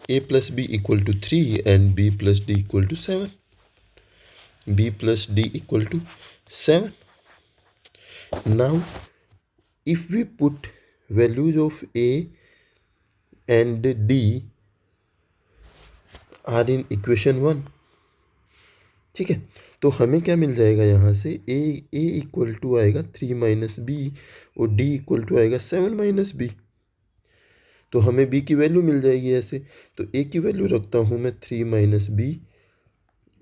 A + B = 3 and B + D = 7. B + D = 7. Now, if we put values of A and D are in equation 1, ठीक है, तो हमें क्या मिल जाएगा? यहाँ से A = आएगा 3 - B और D = आएगा 7 - B। तो हमें B की वैल्यू मिल जाएगी ऐसे। तो A की वैल्यू रखता हूँ मैं 3 - B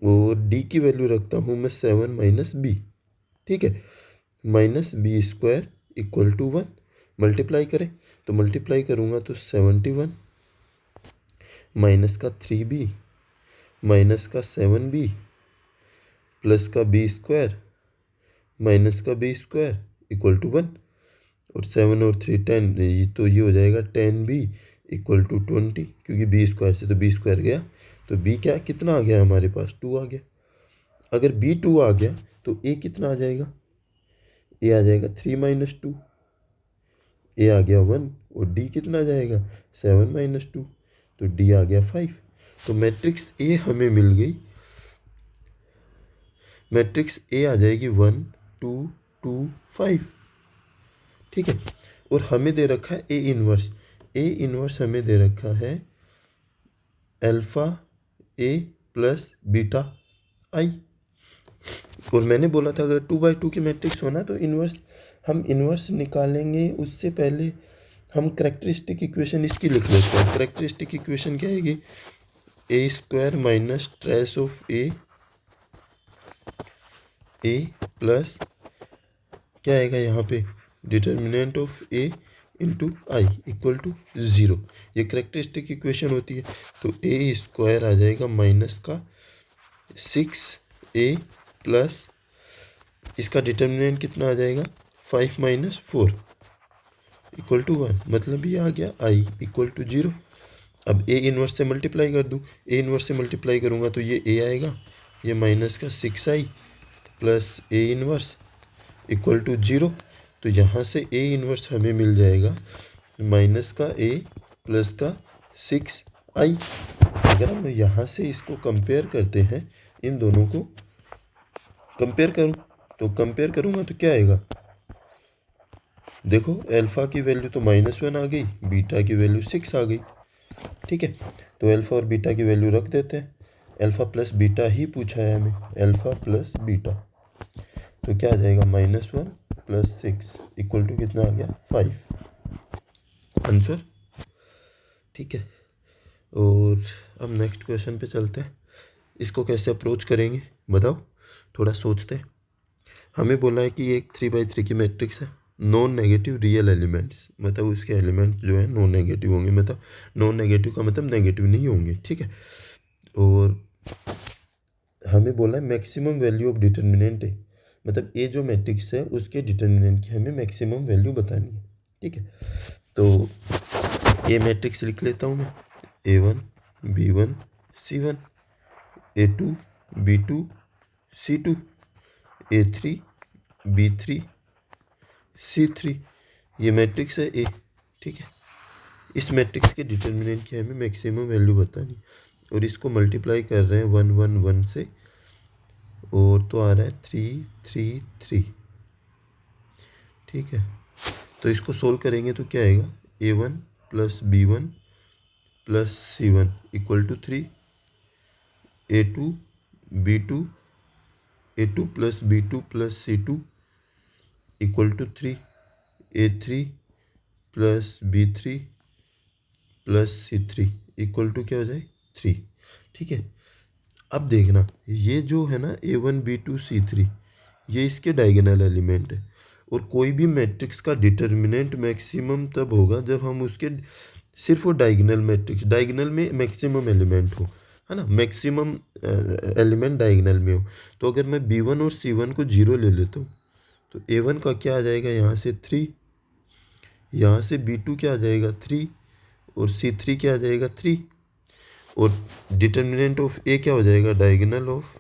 और D की वैल्यू रखता हूँ मैं 7 - B। ठीक है, -B² = 1। मल्टीप्लाई करें, तो मल्टीप्लाई करूँगा तो 71 माइनस का 3B माइनस का 7B प्लस का B² माइनस का B² = 1। और 7 और 3 10, तो ये हो जाएगा 10B = 20, क्योंकि B² से तो B² गया, तो B क्या कितना आ गया हमारे पास? 2 आ गया। अगर B 2 आ गया तो A कितना आ जाएगा? A आ जाएगा 3 - 2, A आ गया 1 और D कितना आ जाएगा? 7 - 2, तो D आ गया 5। तो मैट्रिक्स A हमें मिल गई। मैट्रिक्स A आ जाएगी 1 2 2 5। ठीक है, और हमें दे रखा है A इनवर्स हमें दे रखा है अल्फ़ा A + बीटा I। और मैंने बोला था अगर 2/2 की मैट्रिक्स होना तो इन्वर्स, हम इन्वर्स निकालेंगे उससे पहले हम करेक्टरिस्टिक इक्वेशन इसकी लिख लेते हैं। करेक्टरिस्टिक इक्वेशन क्या आएगी, A square minus trace of A plus क्या आएगा यहाँ पे, determinant of A into I equal to 0। ये करेक्टरिस्टिक इक्वेशन होती है। तो ए स्क्वायर आ जाएगा माइनस का 6a प्लस इसका डिटर्मिनेंट कितना आ जाएगा 5 माइनस 4 इक्वल टू 1, मतलब ये आ गया आई इक्वल टू 0। अब ए इन्वर्स से मल्टीप्लाई कर दूँ, ए इन्वर्स से मल्टीप्लाई करूँगा तो ये ए आएगा, ये माइनस का 6i plus A inverse equal to 0। तो यहाँ से ए इन्वर्स हमें मिल जाएगा माइनस का ए प्लस का 6i। अगर हम यहाँ से इसको कंपेयर करते हैं, इन दोनों को कंपेयर करूँ तो कंपेयर करूँगा तो क्या आएगा, देखो अल्फ़ा की वैल्यू तो -1 आ गई, बीटा की वैल्यू 6 आ गई। ठीक है, तो अल्फ़ा और बीटा की वैल्यू रख देते हैं। अल्फ़ा प्लस बीटा ही पूछा है हमें, अल्फ़ा प्लस बीटा, तो क्या आ जाएगा -1 प्लस 6 इक्वल टू कितना आ गया 5 आंसर। ठीक है, और अब नेक्स्ट क्वेश्चन पे चलते हैं। इसको कैसे अप्रोच करेंगे बताओ, थोड़ा सोचते हैं। हमें बोला है कि एक 3/3 की मैट्रिक्स है, नॉन नेगेटिव रियल एलिमेंट्स, मतलब उसके एलिमेंट जो है नॉन नेगेटिव होंगे, मतलब नॉन नेगेटिव का मतलब नेगेटिव नहीं होंगे। ठीक है, और हमें बोला है मैक्सिमम वैल्यू ऑफ डिटर्मिनेंट है, मतलब ये जो मैट्रिक्स है उसके डिटर्मिनेंट की हमें मैक्सिमम वैल्यू बतानी है। ठीक है, तो ये मैट्रिक्स लिख लेता हूँ मैं, A1 B1 C1, A2 B2 C2, A3 B3 C3, ये मैट्रिक्स है ए। ठीक है, इस मैट्रिक्स के डिटर्मिनेंट की हमें मैक्सिमम वैल्यू बतानी, और इसको मल्टीप्लाई कर रहे हैं 1 1 1 से, और तो आ रहा है 3 3 3। ठीक है, तो इसको सोल्व करेंगे तो क्या आएगा, A1 plus B1 plus C1 equal to 3, A2 B2 A2 plus B2 plus C2 equal to 3, A3 plus B3 plus C3 equal to क्या हो जाए 3। ठीक है, अब देखना ये जो है ना A1 B2 C3, ये इसके डायगोनल एलिमेंट है, और कोई भी मैट्रिक्स का डिटर्मिनेंट मैक्सिमम तब होगा जब हम उसके सिर्फ वो डायगोनल मैट्रिक्स, डायगोनल में मैक्सिमम एलिमेंट हो, है ना, मैक्सिमम एलिमेंट डायगोनल में हो। तो अगर मैं B1 और C1 को 0 ले लेता हूँ तो A1 का क्या आ जाएगा यहाँ से 3, यहाँ से B2 क्या आ जाएगा 3, और C3 क्या आ जाएगा 3, और डिटर्मिनेंट ऑफ ए क्या हो जाएगा, diagonal of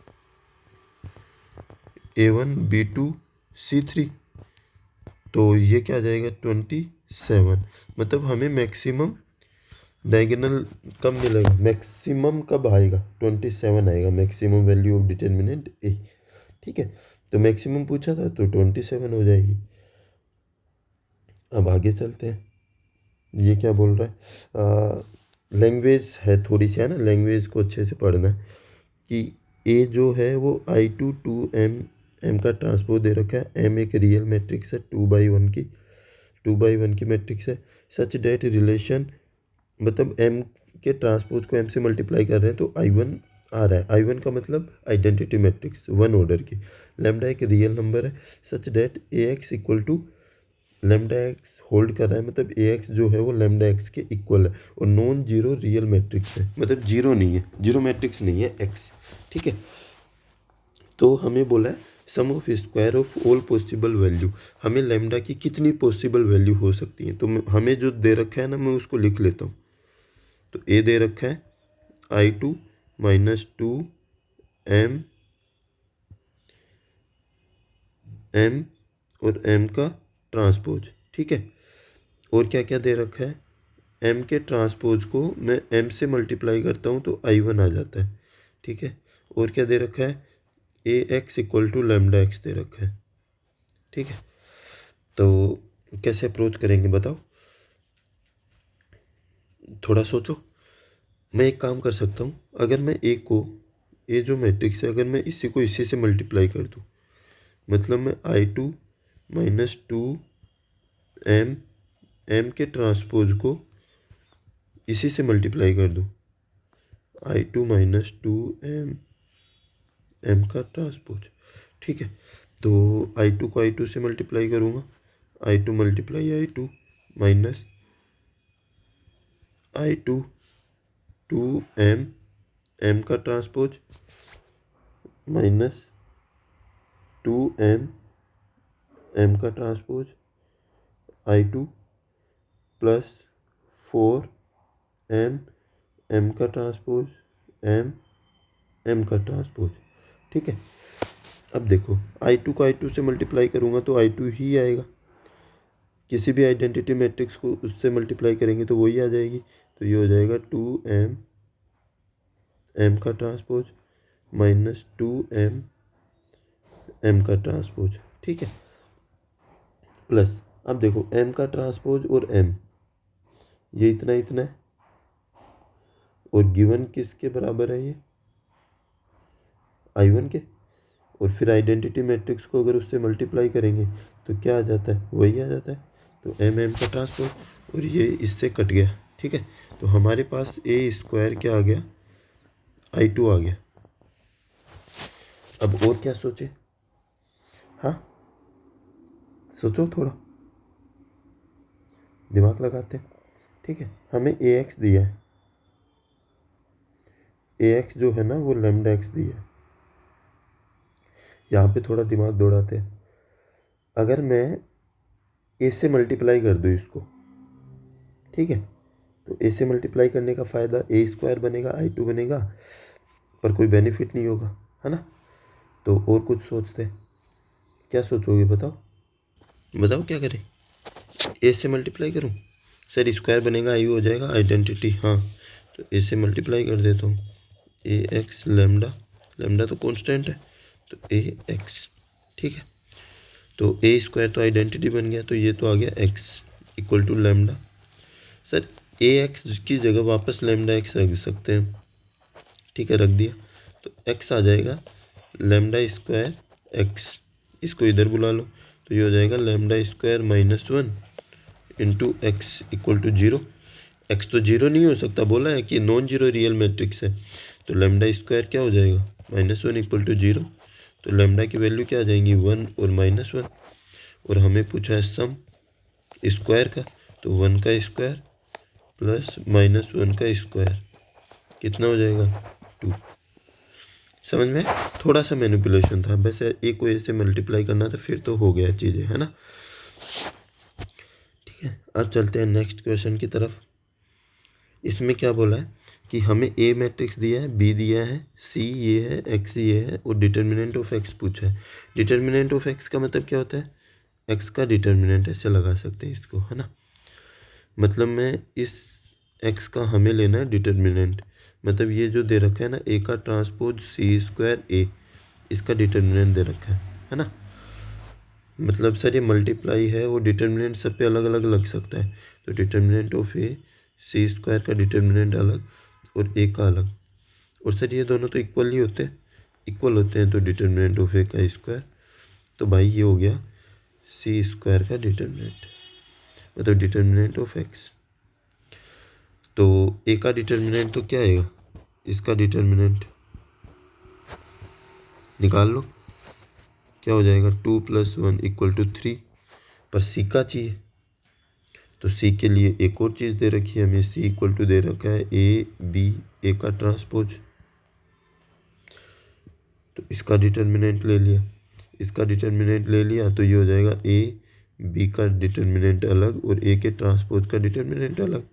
A1 B2 C3, तो ये क्या आ जाएगा 27। मतलब हमें मैक्सिमम डायगोनल कब मिलेगा, मैक्सिमम कब आएगा 27 आएगा, maximum value of determinant A. ठीक है, तो मैक्सिमम पूछा था तो 27 हो जाएगी। अब आगे चलते हैं, ये क्या बोल रहा है, लैंग्वेज है थोड़ी सी, है ना, लैंग्वेज को अच्छे से पढ़ना है कि ए जो है वो I2 2m, m का ट्रांसपोज दे रखा है, m एक रियल मैट्रिक्स है 2/1 की मैट्रिक्स है, सच डेट रिलेशन, मतलब m के ट्रांसपोज को m से मल्टीप्लाई कर रहे हैं तो I1 आ रहा है, I1 का मतलब आइडेंटिटी मैट्रिक्स 1 ऑर्डर की, लैम्डा एक रियल नंबर है, such det AX equal to lambda X hold कर रहा है, मतलब AX जो है वो लैम्डा एक्स के इक्वल है, और नॉन जीरो रियल मैट्रिक्स है, मतलब जीरो नहीं है, जीरो मैट्रिक्स नहीं है एक्स। ठीक है, तो हमें बोला है sum of square of all possible value, हमें लैम्डा की कितनी पॉसिबल वैल्यू हो सकती है, तो हमें जो दे रखा है ना मैं उसको लिख लेता हूँ। तो ए दे रखा है I2 माइनस 2m m और m का ट्रांसपोज। ठीक है, और क्या क्या दे रखा है, m के ट्रांसपोज को मैं m से मल्टीप्लाई करता हूँ तो I1 आ जाता है। ठीक है, और क्या दे रखा है, AX equal to lambda X दे रखा है। ठीक है, तो कैसे अप्रोच करेंगे बताओ, थोड़ा सोचो। मैं एक काम कर सकता हूँ, अगर मैं ए को ये जो मैट्रिक्स है, अगर मैं इसी को इसी से मल्टीप्लाई कर दूँ, मतलब मैं I2 माइनस 2m m के ट्रांसपोज को इसी से मल्टीप्लाई कर दूँ, I2 माइनस 2m m का ट्रांसपोज, ठीक है। तो I2 को I2 से मल्टीप्लाई करूँगा, I2 multiply I2 minus I2 2m m का ट्रांसपोज माइनस 2m m का transpose I2 plus 4m m का ट्रांसपोज m m का ट्रांसपोज, ठीक है। अब देखो I2 को I2 से मल्टीप्लाई करूँगा तो I2 ही आएगा, किसी भी आइडेंटिटी मैट्रिक्स को उससे मल्टीप्लाई करेंगे तो वही आ जाएगी। तो ये हो जाएगा 2m m का ट्रांसपोज माइनस 2m m का ट्रांसपोज, ठीक है। प्लस अब देखो m का ट्रांसपोज और m ये इतना इतना है, और गिवन किसके बराबर है, ये I1 के। और फिर आइडेंटिटी मैट्रिक्स को अगर उससे मल्टीप्लाई करेंगे तो क्या आ जाता है, वही आ जाता है। तो m का ट्रांसपोज और ये इससे कट गया, ठीक है। तो हमारे पास a स्क्वायर क्या आ गया, I2 आ गया। अब और क्या सोचे, हाँ सोचो, थोड़ा दिमाग लगाते हैं, ठीक है। हमें ax दिया है, ax जो है ना वो लैम्डा x दिया है। यहाँ पे थोड़ा दिमाग दौड़ाते हैं। अगर मैं a से मल्टीप्लाई कर दूँ इसको, ठीक है, तो a से मल्टीप्लाई करने का फ़ायदा a स्क्वायर बनेगा, I2 बनेगा, पर कोई बेनिफिट नहीं होगा, है ना। तो और कुछ सोचते हैं, क्या सोचोगे बताओ, बताओ क्या करें। a से मल्टीप्लाई करूँ, सर स्क्वायर बनेगा, आई हो जाएगा आइडेंटिटी, हाँ। तो a से मल्टीप्लाई कर देता हूँ, ax लैम्डा, लैम्डा तो कांस्टेंट है, तो ax, ठीक है। तो a स्क्वायर तो आइडेंटिटी बन गया, तो ये तो आ गया x equal to lambda. Sir ax की जगह वापस लैम्डा x रख सकते हैं, ठीक है, रख दिया। तो x आ जाएगा लैम्डा स्क्वायर x, इसको इधर बुला लो, तो ये हो जाएगा lambda square minus 1 into X equal to 0। X तो 0 नहीं हो सकता, बोला है कि नॉन जीरो रियल मैट्रिक्स है। तो लैम्डा स्क्वायर क्या हो जाएगा, -1 इक्वल टू 0। तो लैम्डा की वैल्यू क्या आ जाएंगी, 1 और -1। और हमें पूछा है सम स्क्वायर का, तो 1 का स्क्वायर प्लस -1 का स्क्वायर कितना हो जाएगा, 2। समझ में, थोड़ा सा मैनिपुलेशन था, वैसे एक को ऐसे मल्टीप्लाई करना था, फिर तो हो गया चीज़ें, है ना। ठीक है, अब चलते हैं नेक्स्ट क्वेश्चन की तरफ। इसमें क्या बोला है कि हमें ए मैट्रिक्स दिया है, बी दिया है, सी ये है, एक्स ये है, और डिटर्मिनेंट ऑफ एक्स पूछा है। डिटर्मिनेंट ऑफ एक्स का मतलब क्या होता है, एक्स का डिटर्मिनेंट, ऐसे लगा सकते हैं इसको, है ना। मतलब मैं इस एक्स का हमें लेना है डिटर्मिनेंट, मतलब ये जो दे रखा है ना, ए का ट्रांसपोज सी स्क्वायर ए, इसका डिटर्मिनेंट दे रखा है ना। मतलब सर ये मल्टीप्लाई है, वो डिटर्मिनेंट सब पे अलग अलग लग सकता है। तो determinant of A, C square का डिटर्मिनेंट अलग और ए का अलग। और सर ये दोनों तो इक्वल नहीं होते, इक्वल होते हैं, तो डिटर्मिनेंट ऑफ ए का स्क्वायर। तो भाई ये हो गया सी स्क्वायर का डिटर्मिनेंट, मतलब डिटर्मिनेंट ऑफ एक्स। तो ए का डिटर्मिनेंट तो क्या आएगा, इसका डिटर्मिनेंट निकाल लो, क्या हो जाएगा, 2 + 1 इक्वल टू 3। पर सी का चाहिए, तो सी के लिए एक और चीज़ दे रखी है हमें, सी इक्वल टू दे रखा है ए बी, ए का ट्रांसपोज। तो इसका डिटर्मिनेंट ले लिया, इसका डिटर्मिनेंट ले लिया, तो ये हो जाएगा ए बी का डिटर्मिनेंट अलग और ए के ट्रांसपोज का डिटर्मिनेंट अलग।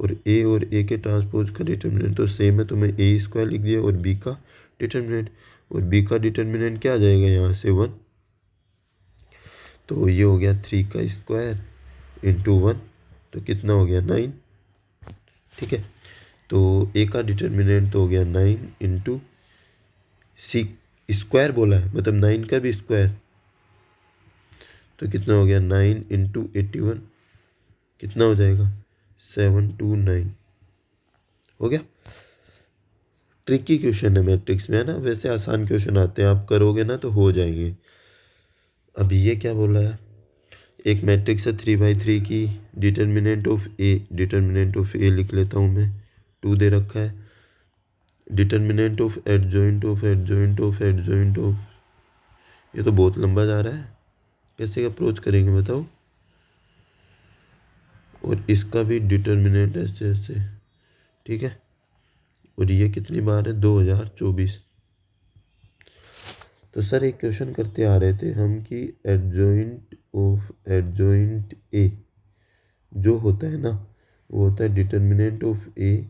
और ए के ट्रांसपोज का डिटर्मिनेंट तो सेम है, तो मैं ए स्क्वायर लिख दिया, और बी का डिटर्मिनेंट, और बी का डिटर्मिनेंट क्या आ जाएगा यहाँ से 1। तो ये हो गया 3 का स्क्वायर इंटू 1, तो कितना हो गया 9, ठीक है। तो ए का डिटर्मिनेंट तो हो गया 9 इंटू सी स्क्वायर बोला है, मतलब 9 का भी स्क्वायर, तो कितना हो गया 9 इंटू 81, कितना हो जाएगा 729, हो गया। ट्रिकी क्वेश्चन है मैट्रिक्स में, है ना। वैसे आसान क्वेश्चन आते हैं, आप करोगे ना तो हो जाएंगे। अब ये क्या बोल रहा है, एक मैट्रिक्स है 3 बाई 3 की, डिटर्मिनेंट ऑफ ए लिख लेता हूँ मैं, 2 दे रखा है। Determinant of adjoint of adjoint of adjoint of, ये तो बहुत लंबा जा रहा है, कैसे अप्रोच करेंगे बताओ। और इसका भी डिटर्मिनेंट ऐसे ऐसे, ठीक है। और ये कितनी बार है, 2024। तो सर एक क्वेश्चन करते आ रहे थे हम कि एडजॉइंट ऑफ एडजॉइंट ए जो होता है ना, वो होता है डिटर्मिनेंट ऑफ ए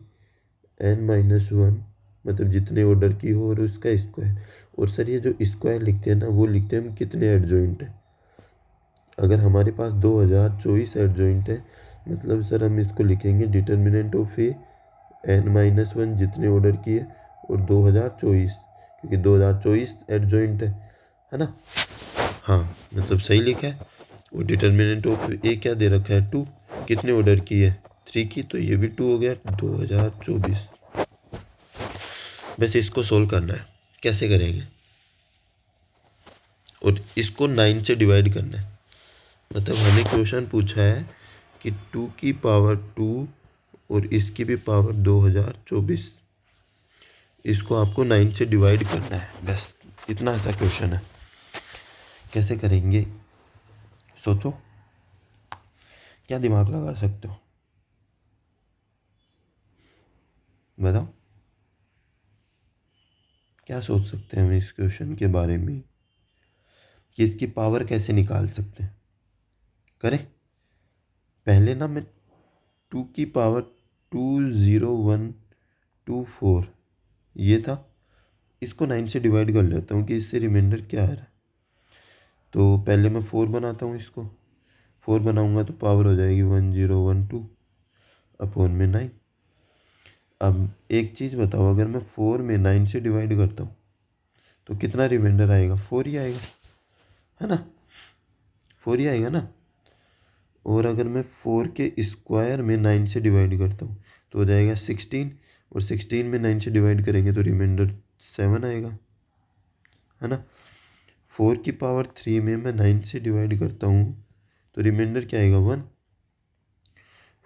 n-1, मतलब जितने ऑर्डर की हो और उसका स्क्वायर। और सर ये जो स्क्वायर लिखते हैं ना, वो लिखते हैं हम कितने एडजॉइंट है। अगर हमारे पास 2024 एडजॉइंट है, मतलब सर हम इसको लिखेंगे डिटर्मिनेंट ऑफ ए n-1 जितने ऑर्डर किए और 2024, क्योंकि 2024 एडजॉइंट है ना। हाँ, मतलब सही लिखा है। और डिटर्मिनेंट ऑफ ए क्या दे रखा है, 2, कितने ऑर्डर की है, 3 की, तो ये भी 2 हो गया, 2024। बस इसको सोल्व करना है, कैसे करेंगे। और इसको 9 से डिवाइड करना है, मतलब हमें क्वेश्चन पूछा है कि 2 की पावर 2 और इसकी भी पावर 2024, इसको आपको 9 से डिवाइड करना है, बस इतना ऐसा क्वेश्चन है। कैसे करेंगे सोचो, क्या दिमाग लगा सकते हो, बताओ क्या सोच सकते हैं हम इस क्वेश्चन के बारे में, कि इसकी पावर कैसे निकाल सकते हैं। करें पहले ना, मैं 2 की पावर 20124 ये था, इसको 9 से डिवाइड कर लेता हूँ कि इससे रिमाइंडर क्या आ रहा है। तो पहले मैं 4 बनाता हूँ, इसको 4 बनाऊँगा तो पावर हो जाएगी 1012 अपॉन में 9। अब एक चीज़ बताओ, अगर मैं 4 में 9 से डिवाइड करता हूँ तो कितना रिमाइंडर आएगा, 4 ही आएगा, है ना, 4 ही आएगा ना। और अगर मैं 4 के स्क्वायर में 9 से डिवाइड करता हूँ तो हो जाएगा 16, और 16 में 9 से डिवाइड करेंगे तो रिमाइंडर 7 आएगा, है ना। 4 की पावर 3 में मैं 9 से डिवाइड करता हूँ तो रिमाइंडर क्या आएगा, 1।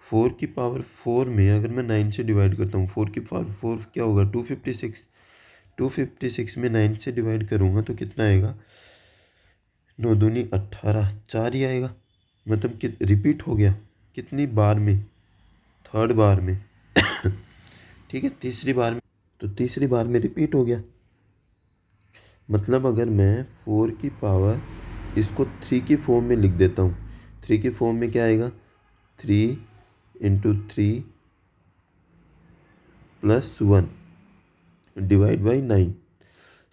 4 की पावर 4 में अगर मैं 9 से डिवाइड करता हूँ, 4 की पावर 4 क्या होगा, 256। 256 में 9 से डिवाइड करूँगा तो कितना आएगा, 9 दूनी 18, 4 ही आएगा। मतलब कि रिपीट हो गया, कितनी बार में, थर्ड बार में ठीक है, तीसरी बार में, तो तीसरी बार में रिपीट हो गया। मतलब अगर मैं 4 की पावर इसको 3 की फॉर्म में लिख देता हूँ, 3 की फॉर्म में क्या आएगा, 3 इंटू 3 प्लस 1 डिवाइड बाई 9,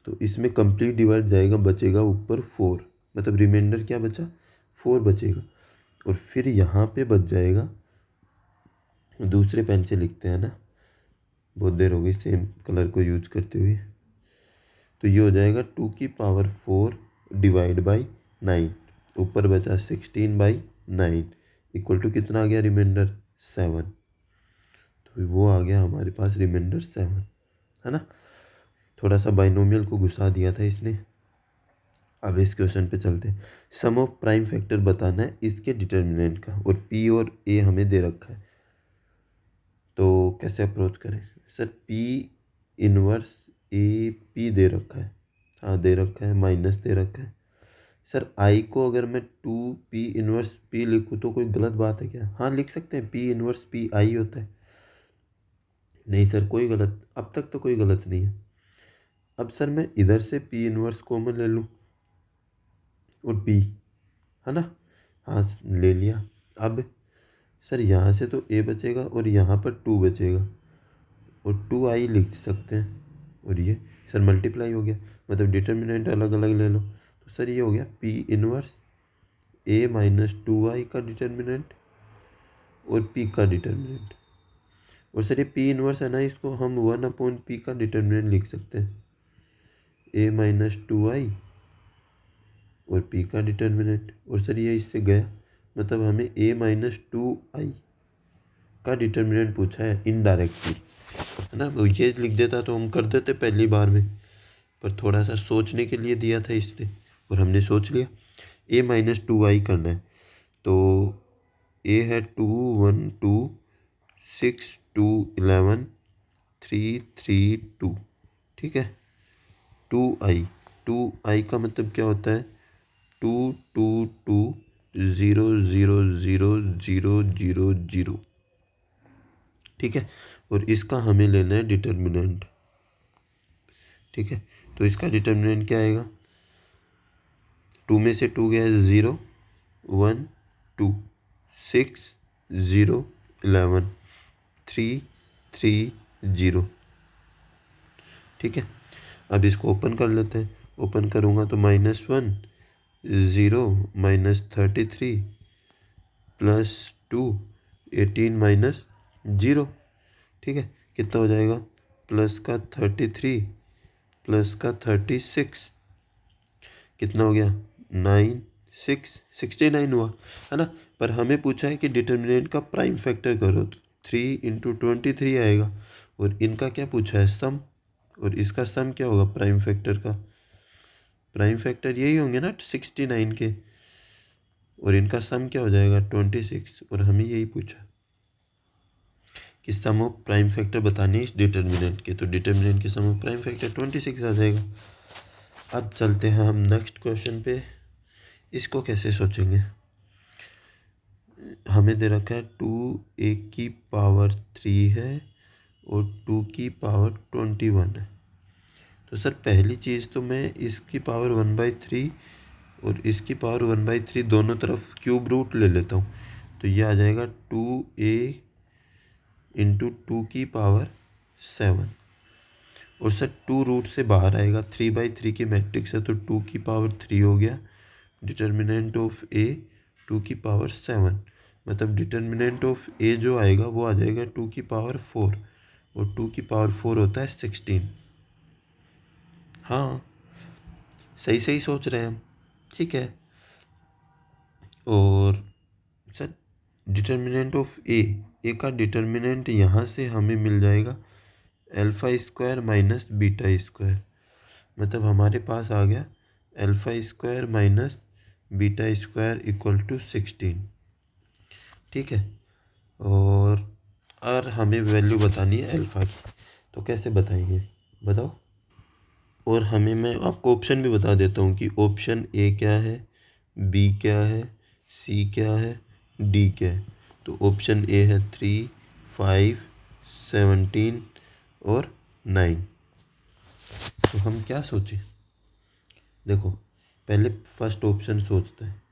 तो इसमें कंप्लीट डिवाइड जाएगा, बचेगा ऊपर 4, मतलब रिमाइंडर क्या बचा, 4 बचेगा। और फिर यहाँ पे बच जाएगा, दूसरे पेन से लिखते हैं ना, बहुत देर हो गई सेम कलर को यूज करते हुए। तो ये हो जाएगा 2 की पावर 4 डिवाइड बाई 9, ऊपर बचा 16/9 इक्वल टू कितना आ गया रिमाइंडर, 7। तो वो आ गया हमारे पास रिमाइंडर 7, है ना। थोड़ा सा बाइनोमियल को घुसा दिया था इसने। अब इस क्वेश्चन पे चलते हैं। सम ऑफ प्राइम फैक्टर बताना है इसके डिटर्मिनेंट का, और पी और ए हमें दे रखा है, तो कैसे अप्रोच करें। Sir P inverse A P दे रखा है, हाँ दे रखा है, माइनस दे रखा है। सर आई को अगर मैं 2 पी इनवर्स पी लिखूँ तो कोई गलत बात है क्या, हाँ लिख सकते हैं, पी इनवर्स पी आई होता है। नहीं सर कोई गलत, अब तक तो कोई गलत नहीं है। अब सर मैं इधर से पी इनवर्स कॉमन ले लूँ और पी, है ना, हाँ ले लिया। अब सर यहाँ से तो ए बचेगा और यहाँ पर 2 बचेगा, और 2i लिख सकते हैं, और ये सर मल्टीप्लाई हो गया, मतलब डिटर्मिनेंट अलग अलग ले लो। तो सर ये हो गया P inverse a minus 2i का डिटर्मिनेंट और p का डिटर्मिनेंट। और सर ये p इनवर्स है ना, इसको हम 1/p का डिटर्मिनेंट लिख सकते हैं, a माइनस 2i और p का डिटर्मिनेंट। और सर ये इससे गया, मतलब हमें a माइनस 2i का डिटर्मिनेंट पूछा है इनडायरेक्टली। है ना। वो ये लिख देता तो हम कर देते पहली बार में, पर थोड़ा सा सोचने के लिए दिया था इसने, और हमने सोच लिया। ए माइनस टू आई करना है, तो ए है 2 1 2 6 2 11 3 3 2, ठीक है। 2 आई, 2 आई का मतलब क्या होता है, 2 2 2 0 0 0 0 0 0, ठीक है। और इसका हमें लेना है डिटर्मिनेंट, ठीक है। तो इसका डिटर्मिनेंट क्या आएगा, 2 में से 2 गया है 0 1 2 6 0 11 3 3 0, ठीक है। अब इसको ओपन कर लेते हैं। ओपन करूँगा तो -1 0 -33 +2 18 -0, ठीक है। कितना हो जाएगा, प्लस का 33 प्लस का 36, कितना हो गया 9 6 69 हुआ, है ना। पर हमें पूछा है कि डिटर्मिनेंट का प्राइम फैक्टर करो, तो 3 × 23 आएगा। और इनका क्या पूछा है, सम, और इसका सम क्या होगा प्राइम फैक्टर का, प्राइम फैक्टर यही होंगे ना 69 के, और इनका सम क्या हो जाएगा 26, और हमें यही पूछा कि सम ऑफ प्राइम फैक्टर बताने इस डिटर्मिनेंट के, तो डिटर्मिनेंट के सम ऑफ प्राइम फैक्टर 26 आ जाएगा। अब चलते हैं हम नेक्स्ट क्वेश्चन पे। इसको कैसे सोचेंगे, हमें दे रखा है 2 a⁻³ है और 2 की पावर 21 है। तो सर पहली चीज़ तो मैं इसकी पावर 1/3 और इसकी पावर 1/3 दोनों तरफ क्यूब रूट ले लेता हूँ, तो ये आ जाएगा 2a × 2 की पावर 7। और सर 2 रूट से बाहर आएगा, 3/3 की मैट्रिक्स है तो 2 की पावर 3 हो गया। डिटर्मिनेंट ऑफ ए 2 की पावर 7, मतलब डिटर्मिनेंट ऑफ ए जो आएगा वो आ जाएगा 2 की पावर 4, और 2 की पावर 4 होता है 16। हाँ, सही सही सोच रहे हैं हम, ठीक है। और सर डिटर्मिनेंट ऑफ ए का डिटर्मिनेंट यहाँ से हमें मिल जाएगा α² माइनस β², मतलब हमारे पास आ गया α² माइनस β² = 16, ठीक है। और हमें वैल्यू बतानी है अल्फ़ा की, तो कैसे बताएंगे बताओ। और हमें, मैं आपको ऑप्शन भी बता देता हूँ कि ऑप्शन ए क्या है, बी क्या है, सी क्या है, डी क्या है। तो ऑप्शन ए है 3 5 17 और 9। तो हम क्या सोचें, देखो पहले फर्स्ट ऑप्शन सोचते हैं,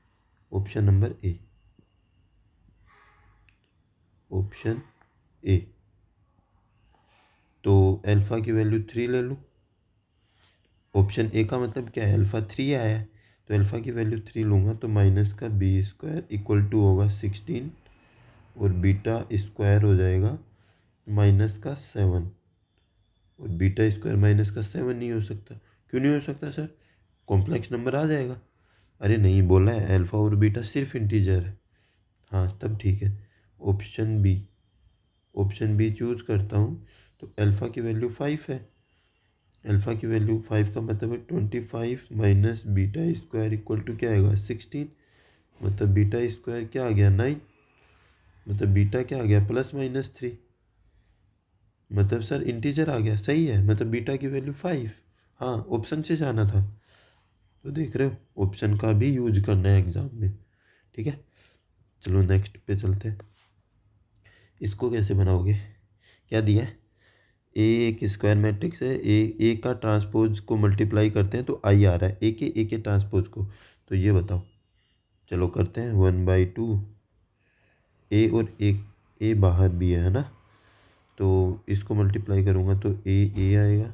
option number A, option A. तो अल्फ़ा की वैल्यू 3 ले लूँ, ऑप्शन ए का मतलब क्या है, α3 आया है, तो अल्फ़ा की वैल्यू 3 लूँगा तो -b² = होगा 16, और β² हो जाएगा -7, और β² -7 नहीं हो सकता। क्यों नहीं हो सकता सर, कॉम्प्लेक्स नंबर आ जाएगा। अरे नहीं, बोला है अल्फ़ा और बीटा सिर्फ इंटीजर है। हाँ तब ठीक है, option B, option B choose करता हूँ। तो अल्फ़ा की वैल्यू 5 है, अल्फ़ा की वैल्यू 5 का मतलब है 25 माइनस β² = क्या आएगा 16, मतलब β² क्या आ गया 9, मतलब बीटा क्या आ गया +-3, मतलब सर इंटीजर आ गया, सही है, मतलब बीटा की वैल्यू 5। हाँ ऑप्शन से जाना था, तो देख रहे हो ऑप्शन का भी यूज करना है एग्जाम में, ठीक है। चलो नेक्स्ट पे चलते हैं। इसको कैसे बनाओगे, क्या दिया है, ए एक स्क्वायर मैट्रिक्स है, ए का ट्रांसपोज को मल्टीप्लाई करते हैं तो आई आ रहा है, ए के ट्रांसपोज को, तो ये बताओ। चलो करते हैं 1/2, ए और ए बाहर भी है ना, तो इसको मल्टीप्लाई करूँगा तो ए आएगा,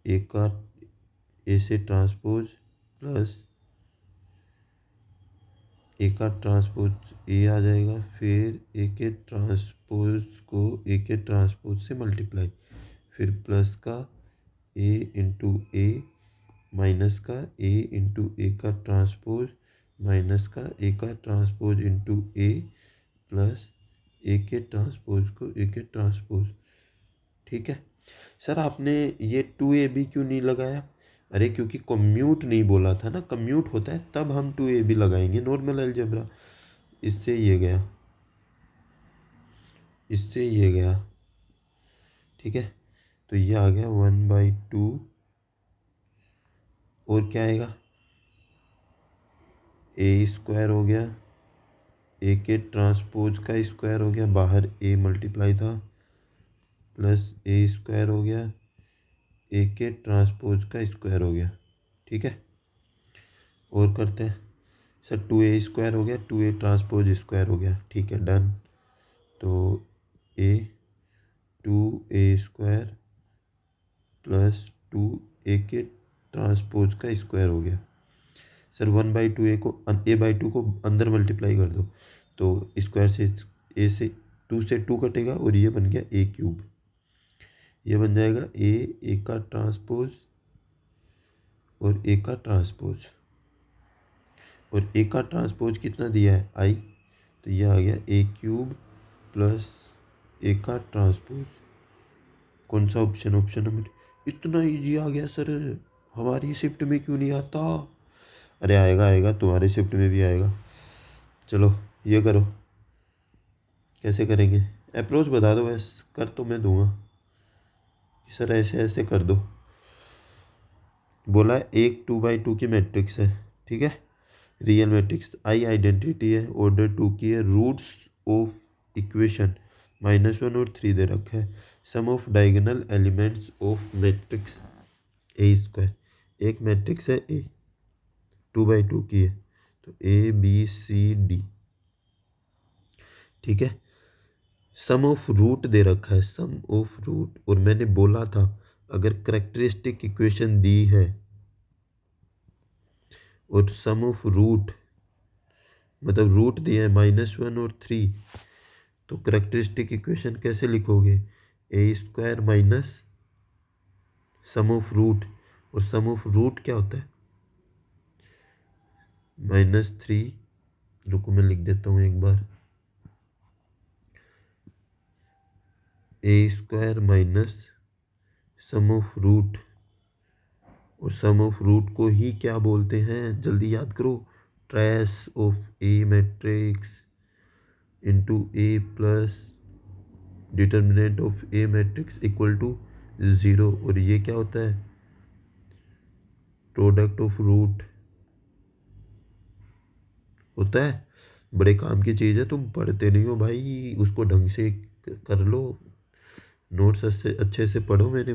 ए का ए से ट्रांसपोज प्लस ए का ट्रांसपोज ए आ जाएगा, फिर ए के ट्रांसपोज को ए के ट्रांसपोज से मल्टीप्लाई, फिर प्लस का ए इंटू ए, माइनस का ए इंटू ए का ट्रांसपोज, माइनस का ए का ट्रांसपोज इंटू ए, प्लस ए के ट्रांसपोज को ए के ट्रांसपोज, ठीक है। सर आपने ये 2ab क्यों नहीं लगाया? अरे क्योंकि कम्यूट नहीं बोला था ना, कम्यूट होता है तब हम 2ab लगाएंगे, नॉर्मल अलजेब्रा। इससे ये गया, इससे ये गया, ठीक है। तो ये आ गया 1/2, और क्या आएगा, ए स्क्वायर हो गया, ए के ट्रांसपोज का स्क्वायर हो गया, बाहर ए मल्टीप्लाई था, प्लस ए स्क्वायर हो गया, ए के ट्रांसपोज का स्क्वायर हो गया, ठीक है। और करते हैं सर, 2a स्क्वायर हो गया, 2a ट्रांसपोज स्क्वायर हो गया, ठीक है, डन। तो ए 2a स्क्वायर प्लस 2a के ट्रांसपोज का स्क्वायर हो गया। सर 1/2 को a/2 को अंदर मल्टीप्लाई कर दो, तो स्क्वायर से ए से 2 से 2 कटेगा, और ये बन गया a³। ये बन जाएगा ए का ट्रांसपोज और ए का ट्रांसपोज, और ए का ट्रांसपोज कितना दिया है, आई, तो ये आ गया a³ प्लस ए का ट्रांसपोज। कौन सा ऑप्शन, ऑप्शन नंबर। इतना इजी आ गया सर, हमारी शिफ्ट में क्यों नहीं आता? अरे आएगा आएगा, तुम्हारे शिफ्ट में भी आएगा। चलो ये करो, कैसे करेंगे, अप्रोच बता दो, बस कर तो मैं दूंगा, सर ऐसे ऐसे कर दो। बोला एक 2/2 की मैट्रिक्स है, ठीक है, रियल मैट्रिक्स, आई आइडेंटिटी है, ऑर्डर 2 की है, रूट्स ऑफ इक्वेशन -1 और 3 दे रखा है, sum of diagonal elements of matrix A square. एक मैट्रिक्स है ए, 2/2 की है, तो ABCD, ठीक है। सम ऑफ रूट दे रखा है, सम ऑफ रूट, और मैंने बोला था अगर करेक्टरिस्टिक इक्वेशन दी है और सम ऑफ रूट, मतलब रूट दिया है -1 और 3, तो करेक्टरिस्टिक इक्वेशन कैसे लिखोगे, A square minus sum of root, और सम ऑफ रूट क्या होता है, -3, रुको मैं लिख देता हूँ एक बार, A square minus sum of root, और सम ऑफ रूट को ही क्या बोलते हैं, जल्दी याद करो, trace of A matrix into A plus determinant of A matrix equal to 0, और ये क्या होता है, प्रोडक्ट ऑफ रूट होता है। बड़े काम की चीज़ है, तुम पढ़ते नहीं हो भाई, उसको ढंग से कर लो, नोट्स अच्छे से पढ़ो, मैंने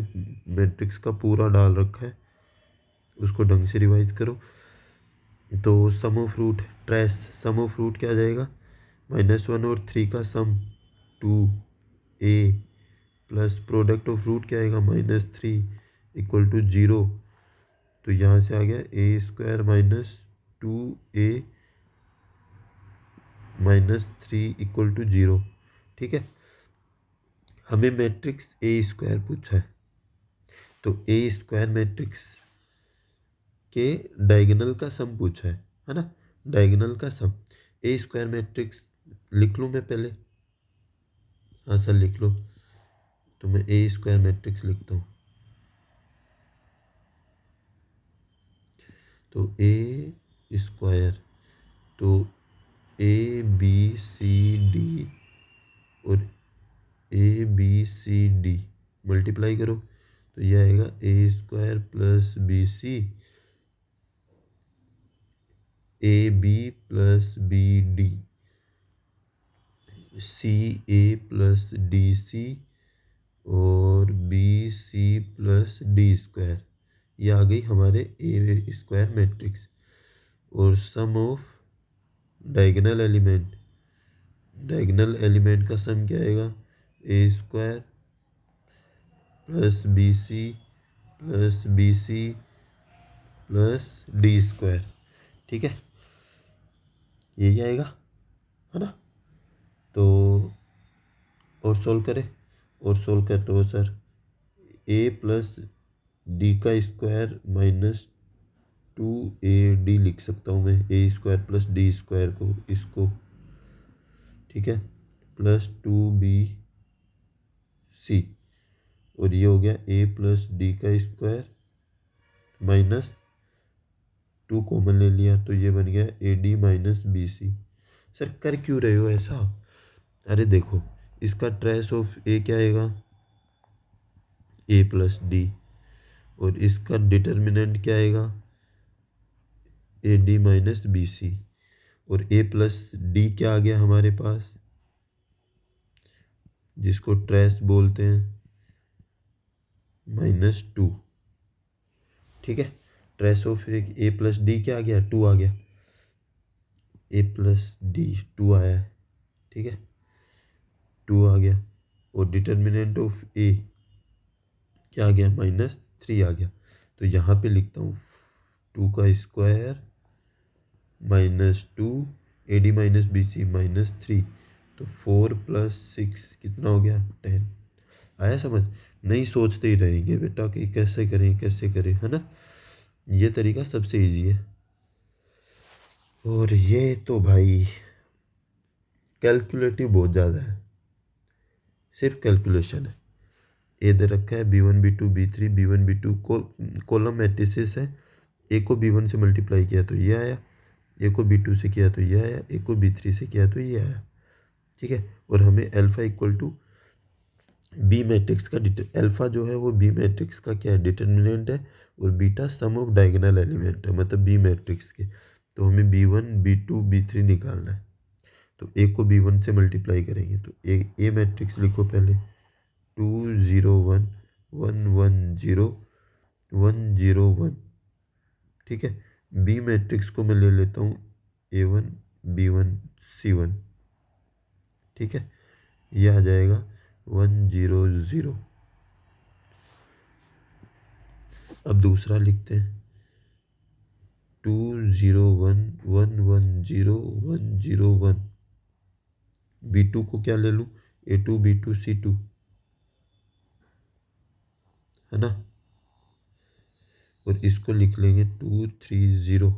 मैट्रिक्स का पूरा डाल रखा है, उसको ढंग से रिवाइज करो। तो sum of root, trace, sum of root क्या आ जाएगा, -1 और 3 का sum 2a plus product of root क्या आएगा, -3 इक्वल टू 0, तो यहाँ से आ गया A square minus 2a -3 equal to 0, ठीक है। हमें मैट्रिक्स ए स्क्वायर पूछा है, तो ए स्क्वायर मैट्रिक्स के डायगोनल का सम पूछा है ना, डायगोनल का सम। ए स्क्वायर मैट्रिक्स लिख लूँ मैं पहले, हाँ सर लिख लो, तो मैं ए स्क्वायर मैट्रिक्स लिखता हूँ, तो ए स्क्वायर, तो ABCD और ABCD मल्टीप्लाई करो, तो यह आएगा A square plus BC AB plus BD CA plus DC और BC प्लस D स्क्वायर। ये आ गई हमारे ए स्क्वायर मैट्रिक्स, और sum of diagonal element, diagonal element का सम क्या आएगा, A square plus BC plus D square, ठीक है, यही आएगा, है ना। तो और सोल्व करें, और सोल्व करते हो सर, a प्लस डी का स्क्वायर -2AD लिख सकता हूँ मैं, ए स्क्वायर प्लस डी स्क्वायर को, इसको, ठीक है, प्लस 2BC और ये हो गया a प्लस डी का स्क्वायर माइनस 2 कॉमन ले लिया तो ये बन गया A D minus B C. Sir कर क्यों रहे हो ऐसा? अरे देखो, इसका ट्रेस ऑफ ए क्या आएगा, ए प्लस डी, और इसका डिटर्मिनेंट क्या आएगा, A D minus B C, और ए प्लस डी क्या आ गया हमारे पास, जिसको ट्रेस बोलते हैं, -2। ठीक है, trace of A plus D क्या आ गया, 2 आ गया, ए प्लस डी 2 आया है। ठीक है, 2 आ गया, और डिटर्मिनेंट ऑफ ए क्या आ गया, -3 आ गया। तो यहाँ पे लिखता हूँ 2 का square -2 A D minus B C -3, तो 4 + 6 कितना हो गया, 10। आया समझ? नहीं सोचते ही रहेंगे बेटा कि कैसे करें कैसे करें, है ना। ये तरीका सबसे ईजी है। और ये तो भाई कैलकुलेटिव बहुत ज़्यादा है, सिर्फ कैलकुलेशन है। ए दे रखा है B1 B2 B3 B1 B2 column matrices है। ए को B1 से मल्टीप्लाई किया तो ये आया, ए को B2 से किया तो ये आया, ए को B3 से किया तो ये आया। ठीक है, और हमें alpha equal to B matrix का अल्फा जो है वो बी मैट्रिक्स का क्या है, डिटर्मिनेंट है, और beta some of diagonal element है, मतलब बी मैट्रिक्स के। तो हमें B1 B2 B3 निकालना है। तो ए को B1 से मल्टीप्लाई करेंगे तो ए मैट्रिक्स लिखो पहले, 2 0 1 1 1 0 1 0 1। ठीक है, बी मैट्रिक्स को मैं ले लेता हूँ A1 B1 C1। ठीक है, ये आ जाएगा 1 0 0। अब दूसरा लिखते हैं, 2 0 1 1 1 0 1 0 1। B2 को क्या ले लूँ, A2 B2 C2, है ना। और इसको लिख लेंगे 2 3 0।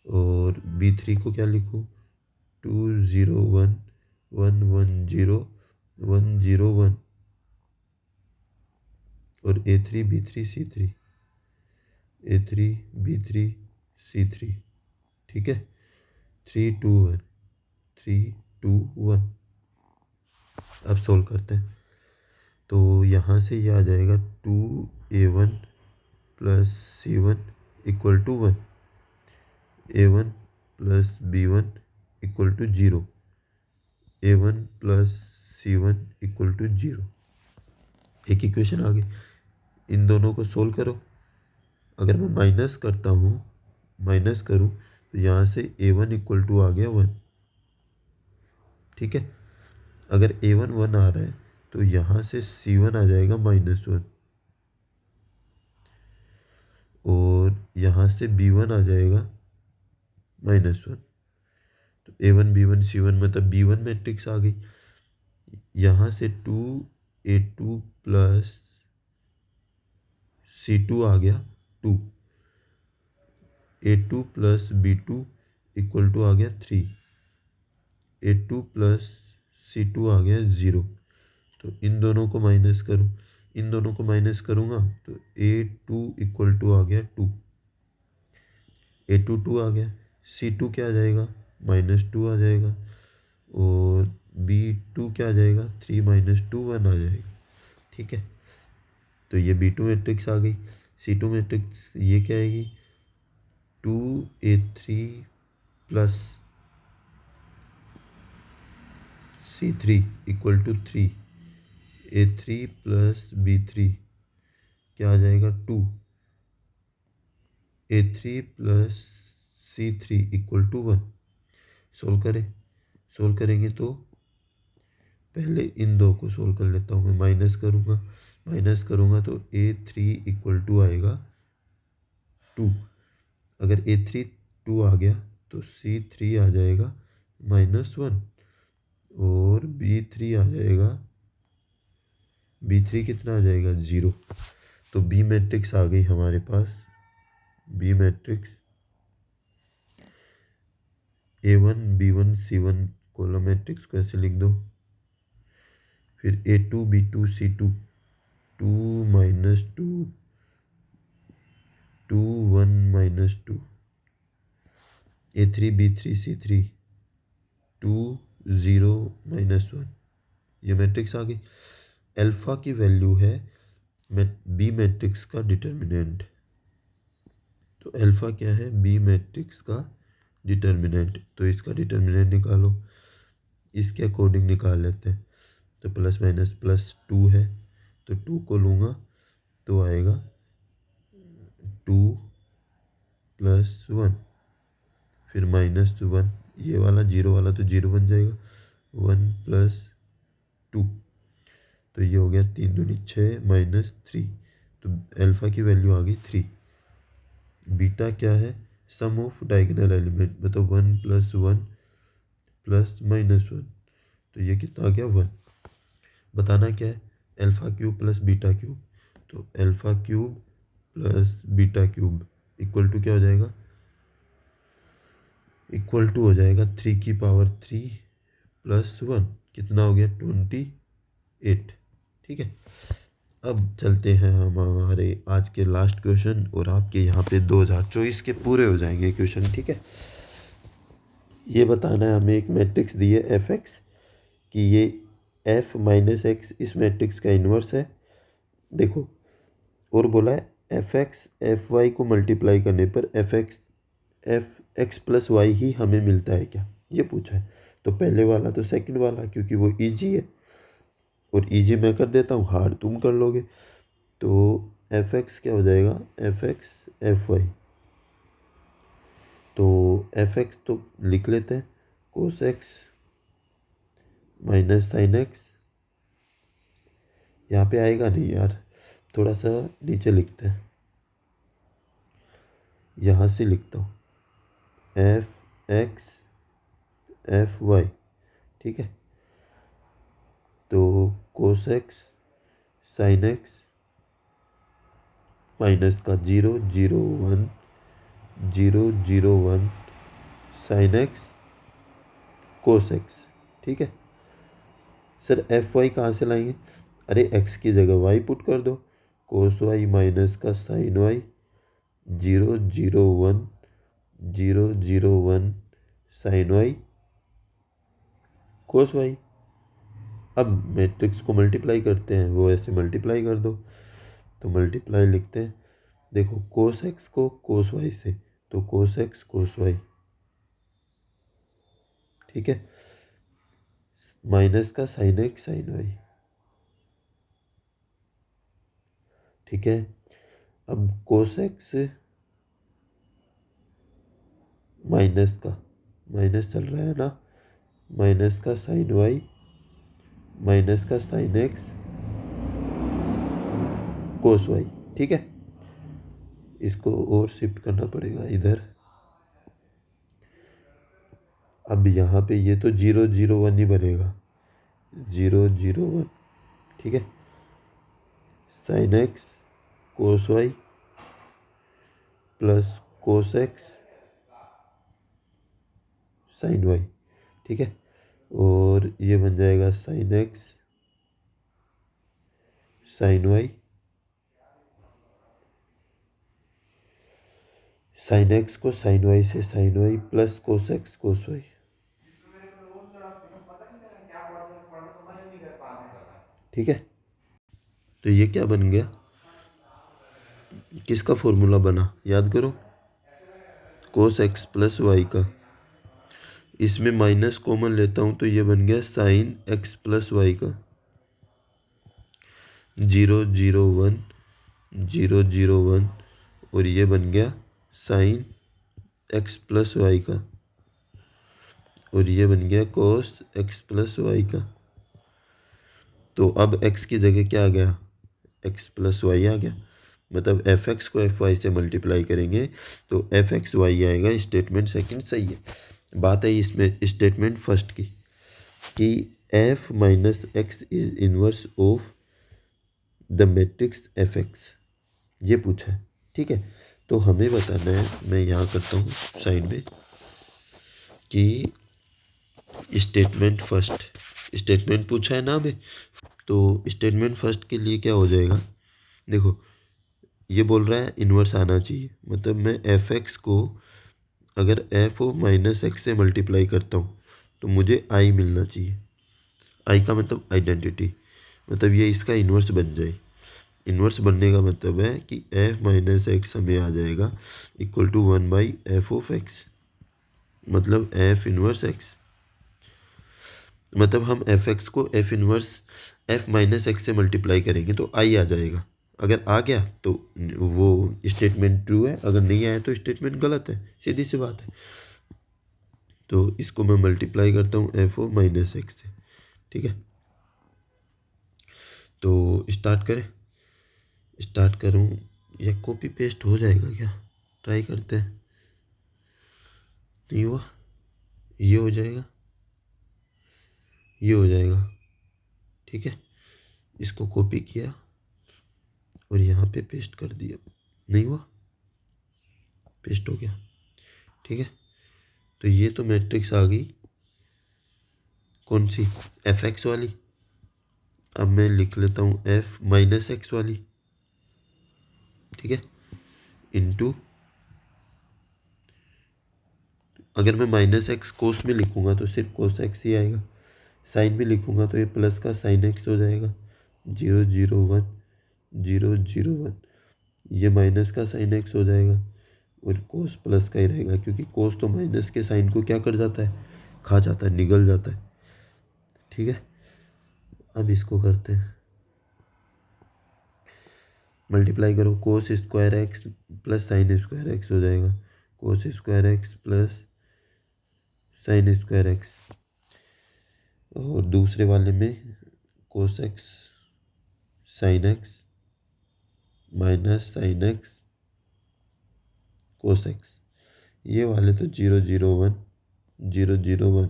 और B3 को क्या लिखूँ, 2 0 1 1 1 0 1 0 1। और A3 B3 C3, A3 B3 C3। ठीक है, 3 2 1 3 2 1। अब सोल्व करते हैं। तो यहाँ से ये आ जाएगा 2A1 + C1 = 1, A1 + B1 = 0, A1 + C1 = 0। एक इक्वेशन आ गई, इन दोनों को सोल्व करो। अगर मैं माइनस करता हूँ, माइनस करूँ, तो यहाँ से A1 = आ गया 1। ठीक है, अगर A1 1 आ रहा है तो यहाँ से C1 आ जाएगा -1, और यहाँ से B1 आ जाएगा -1। तो A1 B1 C1 मतलब B1 मैट्रिक्स आ गई। यहाँ से 2A2 + C2 आ गया 2, A2 + B2 = आ गया 3, A2 + C2 आ गया 0। तो इन दोनों को माइनस करूँ, इन दोनों को माइनस करूँगा तो A2 = आ गया 2, A2 2 आ गया, C2 क्या आ जाएगा, -2 आ जाएगा, और B2 क्या आ जाएगा, 3 - 2 1 आ जाएगा। ठीक है, तो ये B2 मैट्रिक्स आ गई। C2 मैट्रिक्स ये क्या आएगी, 2A3 + C3 = 3, A3 + B3 क्या आ जाएगा, 2, A3 + C3 = 1। सोल्व करें, सोल्व करेंगे तो पहले इन दो को सोल्व कर लेता हूँ मैं, माइनस करूँगा, माइनस करूँगा तो A3 = आएगा 2। अगर A3 2 आ गया तो C3 आ जाएगा -1, और B3 आ जाएगा, B3 कितना आ जाएगा, 0। तो बी मैट्रिक्स आ गई हमारे पास, B matrix A1 B1 C1 column matrix को ऐसे लिख दो। फिर A2 B2 C2 2 minus 2 2 1 minus 2 A3 B3 C3 2 0 minus 1। ये मैट्रिक्स आ गई। अल्फा की वैल्यू है बी मैट्रिक्स का डिटर्मिनेंट। तो अल्फा क्या है? बी मैट्रिक्स का डिटर्मिनेंट। तो इसका डिटर्मिनेंट निकालो, इसके अकॉर्डिंग निकाल लेते हैं। तो प्लस माइनस प्लस 2 है, तो 2 को लूँगा तो आएगा 2 प्लस 1, फिर माइनस 1, ये वाला जीरो वाला तो जीरो बन जाएगा, 1 प्लस 2, तो ये हो गया 3 दूनी 6 माइनस 3। तो अल्फा की वैल्यू आ गई 3। बीटा क्या है? सम ऑफ डायगोनल एलिमेंट, मतलब 1 प्लस 1 प्लस माइनस 1, तो ये कितना आ गया 1। बताना क्या है? Alpha cube plus beta cube. तो alpha cube plus beta cube equal to क्या हो जाएगा? इक्वल टू हो जाएगा 3 की पावर 3 प्लस 1, कितना हो गया 28। ठीक है, अब चलते हैं हमारे आज के लास्ट क्वेश्चन, और आपके यहाँ पे 2024 के पूरे हो जाएंगे क्वेश्चन। ठीक है, ये बताना है हमें, एक मैट्रिक्स दी है एफ एक्स, कि ये एफ माइनस एक्स इस मैट्रिक्स का इन्वर्स है। देखो, और बोला है एफ एक्स एफ वाई को मल्टीप्लाई करने पर F x plus why he हमें मिलता है क्या, ये पूछा है। तो पहले वाला तो सेकंड वाला, क्योंकि वो इजी है, और इजी मैं कर देता हूँ, हार्ड तुम कर लोगे। तो एफ एक्स क्या हो जाएगा? F x f y. तो एफ एक्स तो लिख लेते हैं cos x minus sine x. यहाँ पे आएगा नहीं यार, थोड़ा सा नीचे लिखते हैं, यहाँ से लिखता हूँ एफ एक्स एफ वाई। ठीक है, तो कोस एक्स साइन एक्स माइनस का 0 0 1 0 0 1 साइन एक्स कोस एक्स। ठीक है सर, एफ वाई कहाँ से लाएंगे? अरे एक्स की जगह वाई पुट कर दो, कोस वाई माइनस का sign Y 0 0 1 0 0 1 sign Y cos y. अब मैट्रिक्स को मल्टीप्लाई करते हैं, वो ऐसे मल्टीप्लाई कर दो, तो मल्टीप्लाई लिखते हैं। देखो कोस एक्स को कोस वाई से, तो कोस एक्स कोस वाई। ठीक है, माइनस का साइन एक्स साइन वाई। ठीक है, अब कोस एक्स माइनस का, माइनस चल रहा है ना, माइनस का साइन वाई माइनस का साइन एक्स कोस वाई। ठीक है, इसको और शिफ्ट करना पड़ेगा इधर। अब यहाँ पे ये तो 0 0 1 ही बनेगा, 0 0 1। ठीक है, sine x cos y plus cos x sine y. ठीक है, और ये बन जाएगा sine x sine y, sine x को साइन वाई से sine y plus cos x cos y. ठीक है, तो ये क्या बन गया? किसका फॉर्मूला बना, याद करो, कोस एक्स प्लस वाई का। इसमें माइनस कॉमन लेता हूँ तो ये बन गया साइन एक्स प्लस वाई का, 0 0 1 0 0 1, और ये बन गया साइन एक्स प्लस वाई का, और ये बन गया कोस एक्स प्लस वाई का। तो अब एक्स की जगह क्या आ गया? एक्स प्लस वाई आ गया, मतलब एफ एक्स को एफ वाई से मल्टीप्लाई करेंगे तो एफ एक्स वाई आएगा। स्टेटमेंट सेकंड सही है। बात है इसमें स्टेटमेंट फर्स्ट की, कि F minus x is inverse of the matrix F x, ये पूछा है। ठीक है, तो हमें बताना है, मैं यहाँ करता हूँ साइड में, कि स्टेटमेंट फर्स्ट, स्टेटमेंट पूछा है ना हमें, तो स्टेटमेंट फर्स्ट के लिए क्या हो जाएगा, देखो ये बोल रहा है इन्वर्स आना चाहिए, मतलब मैं एफ एक्स को अगर एफ ओ माइनस एक्स से मल्टीप्लाई करता हूँ तो मुझे आई मिलना चाहिए। आई का मतलब आइडेंटिटी, मतलब ये इसका इन्वर्स बन जाए। इन्वर्स बनने का मतलब है कि एफ माइनस एक्स हमें आ जाएगा इक्वल टू 1/f(x), मतलब एफ इन्वर्स एक्स। मतलब हम एफ एक्स को F inverse F minus x से मल्टीप्लाई करेंगे तो आई आ जाएगा। अगर आ गया तो वो स्टेटमेंट ट्रू है, अगर नहीं आया तो स्टेटमेंट गलत है, सीधी सी बात है। तो इसको मैं मल्टीप्लाई करता हूँ एफ ओ माइनस एक्स से, ठीक है। तो स्टार्ट करें, स्टार्ट करूँ या कॉपी पेस्ट हो जाएगा क्या, ट्राई करते हैं। नहीं हुआ, ये हो जाएगा, ये हो जाएगा, ठीक है। इसको कॉपी किया और यहाँ पे पेस्ट कर दिया, नहीं हुआ, पेस्ट हो गया, ठीक है। तो ये तो मैट्रिक्स आ गई, कौन सी, एफ एक्स वाली। अब मैं लिख लेता हूँ एफ माइनस एक्स वाली, ठीक है, इनटू, अगर मैं माइनस एक्स कोस में लिखूँगा तो सिर्फ कोस एक्स ही आएगा, साइन में लिखूँगा तो ये प्लस का साइन एक्स हो जाएगा, 0 0 1 0 0 1, ये माइनस का साइन एक्स हो जाएगा और कोस प्लस का ही रहेगा, क्योंकि कोस तो माइनस के साइन को क्या कर जाता है, खा जाता है, निगल जाता है, ठीक है। अब इसको करते हैं, मल्टीप्लाई करो, cos square x plus sine square x हो जाएगा, cos square x plus sine square x, और दूसरे वाले में कोस x sine x minus sine x cos x, ये वाले तो 0 0 1 0 0 1,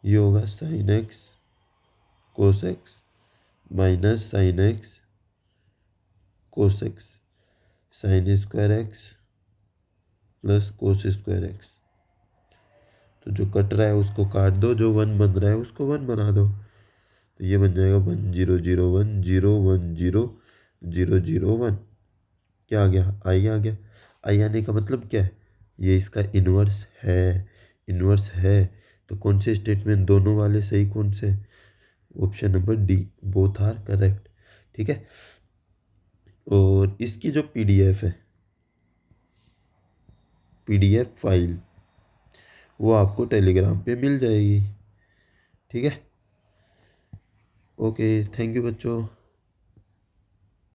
ये होगा साइन एक्स कोस एक्स माइनस साइन एक्स कोस x, sine square x plus cos square x. तो जो कट रहा है उसको काट दो, जो वन बन रहा है उसको वन बना दो, तो ये बन जाएगा 1 0 0 1 0 1 0 0 0 1। क्या आ गया, आई आ गया। आई आने का मतलब क्या है, ये इसका इन्वर्स है, इन्वर्स है। तो कौन से स्टेटमेंट दोनों वाले सही, कौन से, option number D, both are correct, ठीक है। और इसकी जो पीडीएफ है, पीडीएफ फाइल, वो आपको टेलीग्राम पे मिल जाएगी, ठीक है। ओके, थैंक यू बच्चों।